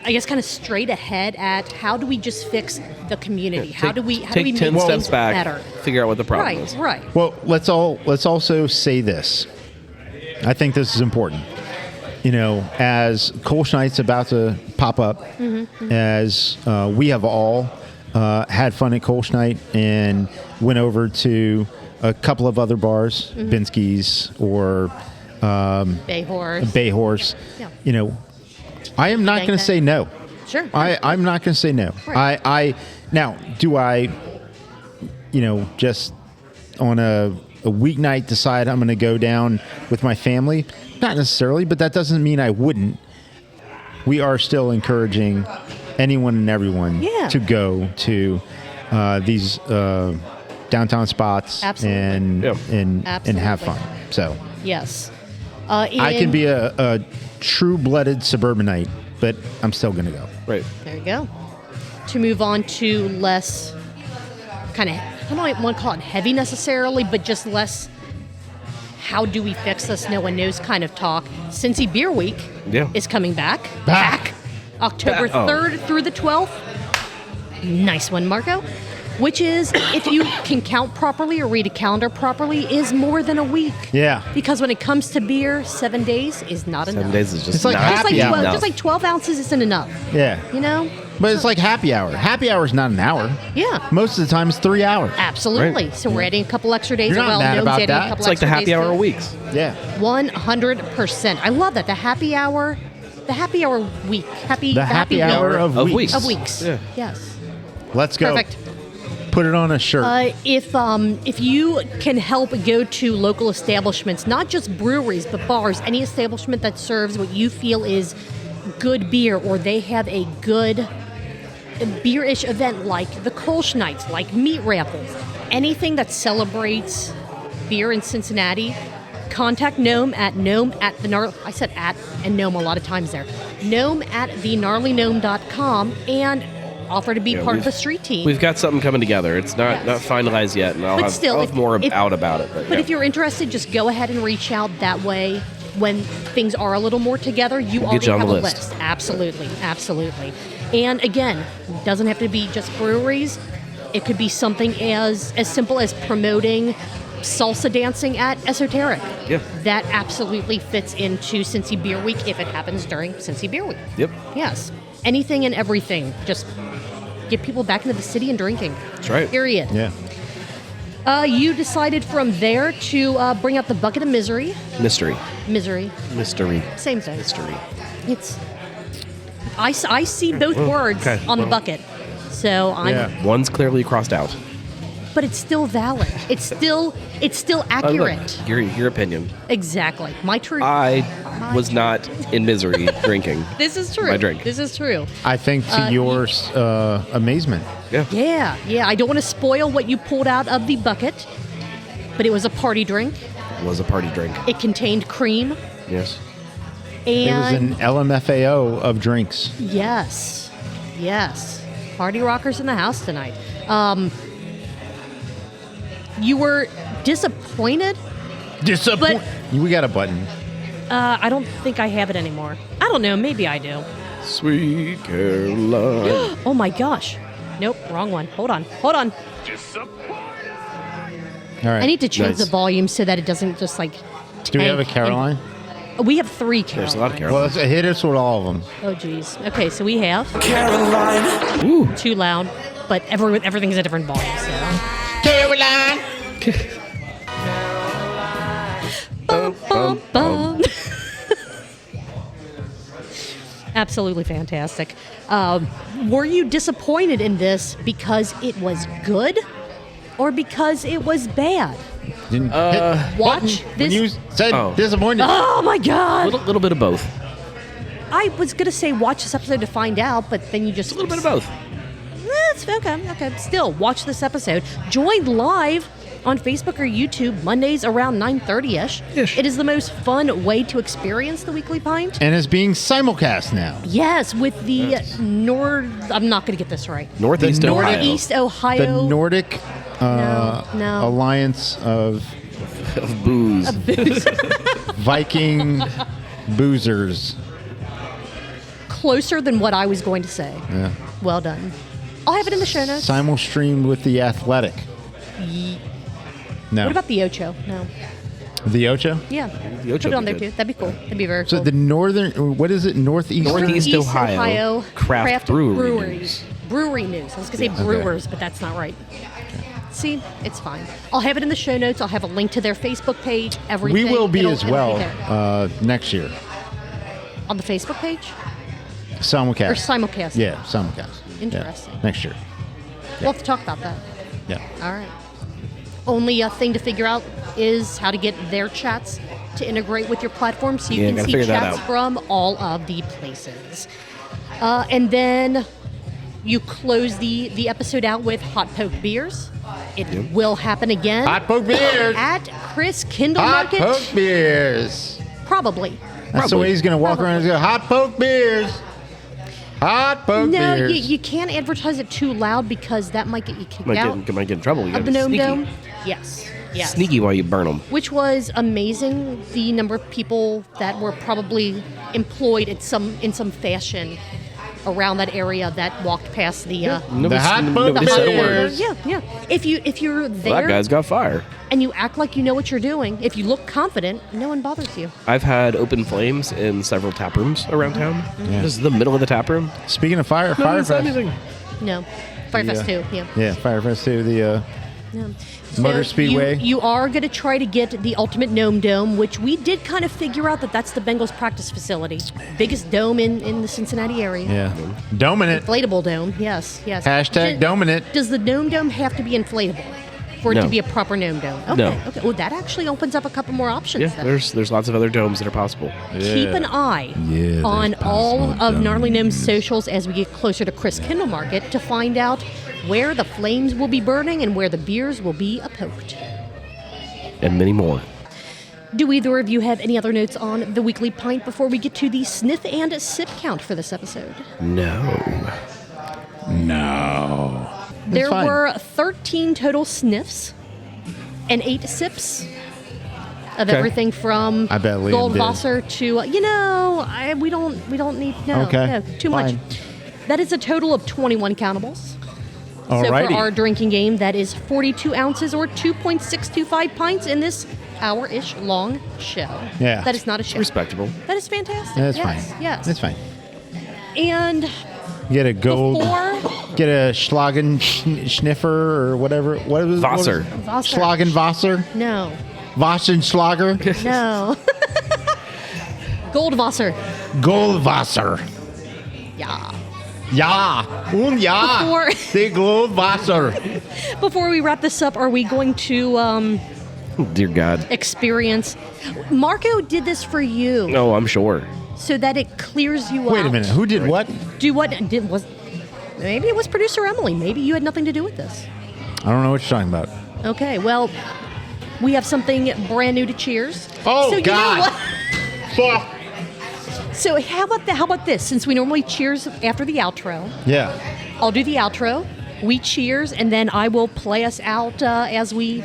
[SPEAKER 4] I guess, kind of straight ahead at how do we just fix the community? How do we
[SPEAKER 3] take
[SPEAKER 4] make
[SPEAKER 3] 10
[SPEAKER 4] things
[SPEAKER 3] steps back,
[SPEAKER 4] better?
[SPEAKER 3] figure out what the problem is.
[SPEAKER 4] Right.
[SPEAKER 2] Well, let's also say this. I think this is important. You know, as Kolsch Night's about to pop up, as we have all had fun at Kolsch Night and went over to a couple of other bars, Binsky's or
[SPEAKER 4] Bay Horse. Yeah.
[SPEAKER 2] You know, I am not going to say no.
[SPEAKER 4] Sure.
[SPEAKER 2] I'm not going to say no.
[SPEAKER 4] Right.
[SPEAKER 2] Now, do I, just on a weeknight decide I'm going to go down with my family? Not necessarily, but that doesn't mean I wouldn't. We are still encouraging anyone and everyone to go to these downtown spots and have fun. So
[SPEAKER 4] yes,
[SPEAKER 2] I can be a true-blooded suburbanite, but I'm still going to go.
[SPEAKER 3] Right.
[SPEAKER 4] There you go. To move on to less kind of, I don't want to call it heavy necessarily, but just less how do we fix this, no one knows kind of talk. Cincy Beer Week is coming back. October 3rd through the 12th. Nice one, Marco. Which is, if you can count properly or read a calendar properly, is more than a week.
[SPEAKER 2] Yeah.
[SPEAKER 4] Because when it comes to beer, 7 days is not enough.
[SPEAKER 3] 7 days is just
[SPEAKER 2] It's like
[SPEAKER 3] not
[SPEAKER 2] happy hour.
[SPEAKER 3] enough.
[SPEAKER 4] Just like 12 ounces isn't enough.
[SPEAKER 2] Yeah.
[SPEAKER 4] You know?
[SPEAKER 2] But it's like happy hour. Happy hour is not an hour.
[SPEAKER 4] Yeah.
[SPEAKER 2] Most of the time it's 3 hours.
[SPEAKER 4] Absolutely.
[SPEAKER 3] Right.
[SPEAKER 4] So we're adding a couple extra days.
[SPEAKER 2] You're not mad
[SPEAKER 4] Gnome's
[SPEAKER 2] about
[SPEAKER 4] adding
[SPEAKER 2] that.
[SPEAKER 4] a couple
[SPEAKER 3] It's like the
[SPEAKER 4] extra
[SPEAKER 3] happy
[SPEAKER 4] days
[SPEAKER 3] hour
[SPEAKER 4] too.
[SPEAKER 3] weeks.
[SPEAKER 2] Yeah.
[SPEAKER 4] 100%. I love that. The happy hour week.
[SPEAKER 2] The happy hour of weeks.
[SPEAKER 4] Of weeks.
[SPEAKER 3] Yeah.
[SPEAKER 4] Yes.
[SPEAKER 2] Let's go.
[SPEAKER 4] Perfect.
[SPEAKER 2] Put it on a shirt.
[SPEAKER 4] If you can help go to local establishments, not just breweries, but bars, any establishment that serves what you feel is good beer, or they have a good beer-ish event like the Kolsch Nights, like meat raffles, anything that celebrates beer in Cincinnati, contact Gnome at the gnarly. I said at and Gnome a lot of times there. Gnome at thegnarlygnome.com and offer to be part of the street team.
[SPEAKER 3] We've got something coming together. It's not finalized yet, and I'll have more out about it. But
[SPEAKER 4] if you're interested, just go ahead and reach out. That way, when things are a little more together, you already have a list. Absolutely. And again, it doesn't have to be just breweries. It could be something as simple as promoting salsa dancing at Esoteric.
[SPEAKER 3] Yeah.
[SPEAKER 4] That absolutely fits into Cincy Beer Week if it happens during Cincy Beer Week.
[SPEAKER 3] Yep.
[SPEAKER 4] Yes. Anything and everything. Just get people back into the city and drinking.
[SPEAKER 3] That's right.
[SPEAKER 4] Period.
[SPEAKER 2] Yeah.
[SPEAKER 4] You decided from there to bring out the bucket of misery.
[SPEAKER 3] Mystery.
[SPEAKER 4] Same thing.
[SPEAKER 3] Mystery.
[SPEAKER 4] It's. I see both words on the bucket, so I'm.
[SPEAKER 3] One's clearly crossed out.
[SPEAKER 4] But it's still valid. It's still accurate.
[SPEAKER 3] Your opinion.
[SPEAKER 4] Exactly. My truth.
[SPEAKER 3] I was not in misery drinking.
[SPEAKER 4] This is true.
[SPEAKER 3] My drink.
[SPEAKER 4] This is true.
[SPEAKER 2] I think to your amazement.
[SPEAKER 3] Yeah.
[SPEAKER 4] Yeah. I don't want to spoil what you pulled out of the bucket, but it was a party drink.
[SPEAKER 3] It was a party drink.
[SPEAKER 4] It contained cream.
[SPEAKER 3] Yes.
[SPEAKER 2] It was
[SPEAKER 4] And
[SPEAKER 2] an LMFAO of drinks.
[SPEAKER 4] yes. Party rockers in the house tonight. You were disappointed?
[SPEAKER 2] We got a button.
[SPEAKER 4] I don't think I have it anymore. I don't know. Maybe I do.
[SPEAKER 3] Sweet Caroline.
[SPEAKER 4] Oh my gosh. Nope, wrong one. Hold on.
[SPEAKER 2] All right.
[SPEAKER 4] I need to change
[SPEAKER 3] Nice.
[SPEAKER 4] the volume so that it doesn't just like.
[SPEAKER 2] Do we have a
[SPEAKER 4] tank
[SPEAKER 2] Caroline?
[SPEAKER 4] We have 3 Carolines.
[SPEAKER 3] There's a lot of
[SPEAKER 2] Well,
[SPEAKER 3] Caroline.
[SPEAKER 2] let's hit us with all of them.
[SPEAKER 4] Oh geez. Okay, so we have
[SPEAKER 3] Ooh.
[SPEAKER 4] Too Loud, but everything's a different volume. So.
[SPEAKER 2] Caroline.
[SPEAKER 4] Bum, bum, bum. Absolutely fantastic. Were you disappointed in this because it was good or because it was bad?
[SPEAKER 2] Didn't hit
[SPEAKER 4] Watch
[SPEAKER 2] button
[SPEAKER 4] this.
[SPEAKER 2] when you said disappointed.
[SPEAKER 4] Oh my God!
[SPEAKER 3] Little bit of both.
[SPEAKER 4] I was gonna say watch this episode to find out, but then you just
[SPEAKER 3] A little bit of both.
[SPEAKER 4] That's okay. Still, watch this episode. Join live on Facebook or YouTube Mondays around 9:30ish.
[SPEAKER 3] Ish.
[SPEAKER 4] It is the most fun way to experience the Weekly Pint.
[SPEAKER 2] And it's being simulcast now.
[SPEAKER 4] Yes, with the I'm not going to get this right.
[SPEAKER 3] Northeast
[SPEAKER 2] The
[SPEAKER 3] Ohio.
[SPEAKER 4] Northeast Ohio.
[SPEAKER 2] The Nordic
[SPEAKER 4] No.
[SPEAKER 2] Alliance of
[SPEAKER 3] Of booze.
[SPEAKER 2] Viking boozers.
[SPEAKER 4] Closer than what I was going to say.
[SPEAKER 2] Yeah.
[SPEAKER 4] Well done. I'll have it in the show notes.
[SPEAKER 2] Simul-streamed with the Athletic. No.
[SPEAKER 4] What about the Ocho? No.
[SPEAKER 2] The Ocho?
[SPEAKER 4] Yeah.
[SPEAKER 3] The Ocho
[SPEAKER 4] Put it on
[SPEAKER 3] would be
[SPEAKER 4] there
[SPEAKER 3] good.
[SPEAKER 4] too. That'd be cool. That'd be very
[SPEAKER 2] So
[SPEAKER 4] cool.
[SPEAKER 2] the northern, what is it? Northeastern?
[SPEAKER 3] Northeast
[SPEAKER 4] East
[SPEAKER 3] Ohio craft brewery
[SPEAKER 4] breweries.
[SPEAKER 3] news.
[SPEAKER 4] Brewery news. I was going to say brewers, but that's not right. See, it's fine. I'll have it in the show notes. I'll have a link to their Facebook page. Everything.
[SPEAKER 2] We will be
[SPEAKER 4] It'll
[SPEAKER 2] as
[SPEAKER 4] be
[SPEAKER 2] well
[SPEAKER 4] there.
[SPEAKER 2] next year.
[SPEAKER 4] On the Facebook page
[SPEAKER 2] Simulcast.
[SPEAKER 4] or simulcast.
[SPEAKER 2] Yeah, simulcast.
[SPEAKER 4] Interesting.
[SPEAKER 2] Yeah, next year.
[SPEAKER 4] We'll have to talk about that.
[SPEAKER 2] Yeah.
[SPEAKER 4] All right. Only thing to figure out is how to get their chats to integrate with your platform so you
[SPEAKER 3] Yeah,
[SPEAKER 4] can
[SPEAKER 3] gotta
[SPEAKER 4] see
[SPEAKER 3] figure that
[SPEAKER 4] chats
[SPEAKER 3] out.
[SPEAKER 4] from all of the places. And then you close the episode out with Hot Poke Beers. It will happen again.
[SPEAKER 2] Hot Poke Beers.
[SPEAKER 4] At Chris Kindle
[SPEAKER 2] Hot
[SPEAKER 4] Market.
[SPEAKER 2] Poke Beers.
[SPEAKER 4] Probably.
[SPEAKER 2] That's the way he's going to walk around and go, Hot Poke Beers. Hot Poke
[SPEAKER 4] No,
[SPEAKER 2] Beers.
[SPEAKER 4] you can't advertise it too loud because that might get you kicked
[SPEAKER 3] Might
[SPEAKER 4] out
[SPEAKER 3] get in trouble. You
[SPEAKER 4] of
[SPEAKER 3] gotta
[SPEAKER 4] the
[SPEAKER 3] be
[SPEAKER 4] Gnome
[SPEAKER 3] sneaky.
[SPEAKER 4] Dome. Yes. Yes.
[SPEAKER 3] Sneaky while you burn them.
[SPEAKER 4] Which was amazing. The number of people that were probably employed in some fashion around that area that walked past the
[SPEAKER 2] The Hot Poke
[SPEAKER 3] nobody said a
[SPEAKER 2] Beers.
[SPEAKER 3] word.
[SPEAKER 4] yeah. If you're
[SPEAKER 3] Well,
[SPEAKER 4] there
[SPEAKER 3] that guy's got fire.
[SPEAKER 4] and you act like you know what you're doing, if you look confident, no one bothers you.
[SPEAKER 3] I've had open flames in several tap rooms around town.
[SPEAKER 2] Yeah.
[SPEAKER 3] This is the middle of the tap room.
[SPEAKER 2] Speaking of fire,
[SPEAKER 3] No one said
[SPEAKER 2] Firefest.
[SPEAKER 3] anything.
[SPEAKER 4] No. Firefest too. Yeah.
[SPEAKER 2] Yeah, Firefest too. The
[SPEAKER 4] Yeah.
[SPEAKER 2] Motor Speedway.
[SPEAKER 4] You are going to try to get the ultimate Gnome Dome, which we did kind of figure out that's the Bengals practice facility. Biggest dome in the Cincinnati area.
[SPEAKER 2] yeah, dominant.
[SPEAKER 4] Inflatable dome, yes.
[SPEAKER 2] Hashtag dominant.
[SPEAKER 4] Does the Gnome Dome have to be inflatable for it
[SPEAKER 3] No.
[SPEAKER 4] to be a proper Gnome Dome? Okay,
[SPEAKER 3] No.
[SPEAKER 4] okay. Well, that actually opens up a couple more options
[SPEAKER 3] Yeah,
[SPEAKER 4] then.
[SPEAKER 3] there's lots of other domes that are possible.
[SPEAKER 4] Keep an eye
[SPEAKER 2] Yeah,
[SPEAKER 4] on
[SPEAKER 2] there's
[SPEAKER 4] all
[SPEAKER 2] possible
[SPEAKER 4] of Gnarly Gnome's
[SPEAKER 2] domes.
[SPEAKER 4] socials as we get closer to Chris Kindle Market to find out where the flames will be burning and where the beers will be poked.
[SPEAKER 3] And many more.
[SPEAKER 4] Do either of you have any other notes on the Weekly Pint before we get to the sniff and sip count for this episode?
[SPEAKER 3] No.
[SPEAKER 4] There
[SPEAKER 2] fine.
[SPEAKER 4] were 13 total sniffs and 8 sips of
[SPEAKER 3] Okay.
[SPEAKER 4] everything from
[SPEAKER 2] I bet Liam
[SPEAKER 4] Goldwasser to we don't need
[SPEAKER 2] Okay,
[SPEAKER 4] no too
[SPEAKER 2] fine.
[SPEAKER 4] much. That is a total of 21 countables. So
[SPEAKER 2] Alrighty.
[SPEAKER 4] for our drinking game, that is 42 ounces or 2.625 pints in this hour-ish long show.
[SPEAKER 2] Yeah.
[SPEAKER 4] That is not a show.
[SPEAKER 3] Respectable.
[SPEAKER 4] That is fantastic.
[SPEAKER 2] That's
[SPEAKER 4] yes,
[SPEAKER 2] fine.
[SPEAKER 4] Yes.
[SPEAKER 2] That's fine.
[SPEAKER 4] And
[SPEAKER 2] Get a gold.
[SPEAKER 4] before
[SPEAKER 2] Get a Schlagen Schniffer or whatever. What was
[SPEAKER 3] Wasser.
[SPEAKER 4] Wasser.
[SPEAKER 2] Schlagenwasser.
[SPEAKER 4] no.
[SPEAKER 2] Wassenschlager.
[SPEAKER 4] No. Goldwasser.
[SPEAKER 2] Goldwasser.
[SPEAKER 4] Yeah.
[SPEAKER 2] Ja. Und ja.
[SPEAKER 4] Before-
[SPEAKER 2] The Goldwasser.
[SPEAKER 4] Before we wrap this up, are we going to
[SPEAKER 3] Dear God.
[SPEAKER 4] experience? Marco did this for you
[SPEAKER 3] Oh, I'm sure.
[SPEAKER 4] so that it clears you out.
[SPEAKER 2] Wait a minute. Who did what?
[SPEAKER 4] Do what? Maybe it was producer Emily. Maybe you had nothing to do with this.
[SPEAKER 2] I don't know what you're talking about.
[SPEAKER 4] Okay. Well, we have something brand new to cheers.
[SPEAKER 2] Oh,
[SPEAKER 4] so
[SPEAKER 2] God.
[SPEAKER 4] You know what? So how about this? Since we normally cheers after the outro,
[SPEAKER 2] Yeah.
[SPEAKER 4] I'll do the outro. We cheers, and then I will play us out as we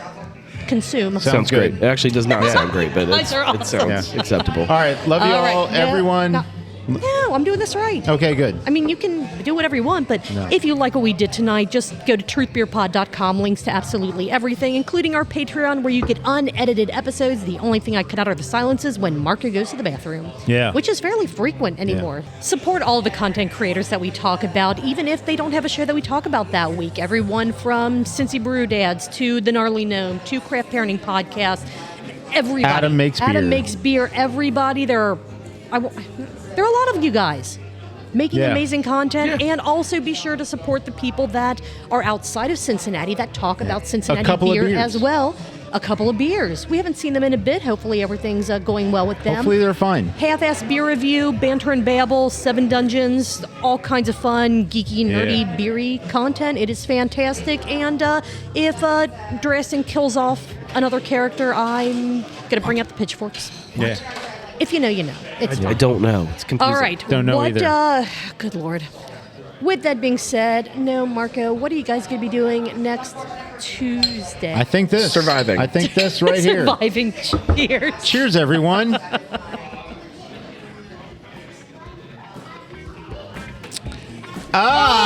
[SPEAKER 4] consume.
[SPEAKER 2] Sounds
[SPEAKER 3] Sounds great.
[SPEAKER 2] good.
[SPEAKER 3] It actually does not sound great, but
[SPEAKER 4] Guys are
[SPEAKER 3] it sounds
[SPEAKER 2] Yeah.
[SPEAKER 3] acceptable.
[SPEAKER 2] All right. Love you
[SPEAKER 4] All right,
[SPEAKER 2] all.
[SPEAKER 4] yeah.
[SPEAKER 2] Everyone.
[SPEAKER 4] No. No, I'm doing this right.
[SPEAKER 2] Okay, good.
[SPEAKER 4] I mean, you can do whatever you want, but if you like what we did tonight, just go to truthbeerpod.com. Links to absolutely everything, including our Patreon, where you get unedited episodes. The only thing I cut out are the silences when Marco goes to the bathroom.
[SPEAKER 2] Yeah.
[SPEAKER 4] Which is fairly frequent anymore. Support all of the content creators that we talk about, even if they don't have a show that we talk about that week. Everyone from Cincy Brew Dads to The Gnarly Gnome to Craft Parenting Podcast. Everybody.
[SPEAKER 2] Adam makes beer.
[SPEAKER 4] Everybody. There are a lot of you guys making amazing content, and also be sure to support the people that are outside of Cincinnati that talk about Cincinnati beer as well. A couple of beers. We haven't seen them in a bit. Hopefully everything's going well with them.
[SPEAKER 2] Hopefully they're fine.
[SPEAKER 4] Half-ass beer review, banter and babble, 7 dungeons, all kinds of fun, geeky, nerdy, beery content. It is fantastic. And if Drastin kills off another character, I'm going to bring out the pitchforks.
[SPEAKER 2] Yeah.
[SPEAKER 4] If you know, you know. It's
[SPEAKER 3] I don't know. It's confusing.
[SPEAKER 4] all right.
[SPEAKER 2] Don't know either.
[SPEAKER 4] Good Lord. With that being said, no, Marco, what are you guys going to be doing next Tuesday?
[SPEAKER 2] I think this.
[SPEAKER 3] Surviving.
[SPEAKER 2] I think this right here.
[SPEAKER 4] Surviving. Cheers.
[SPEAKER 2] Cheers, everyone. Ah!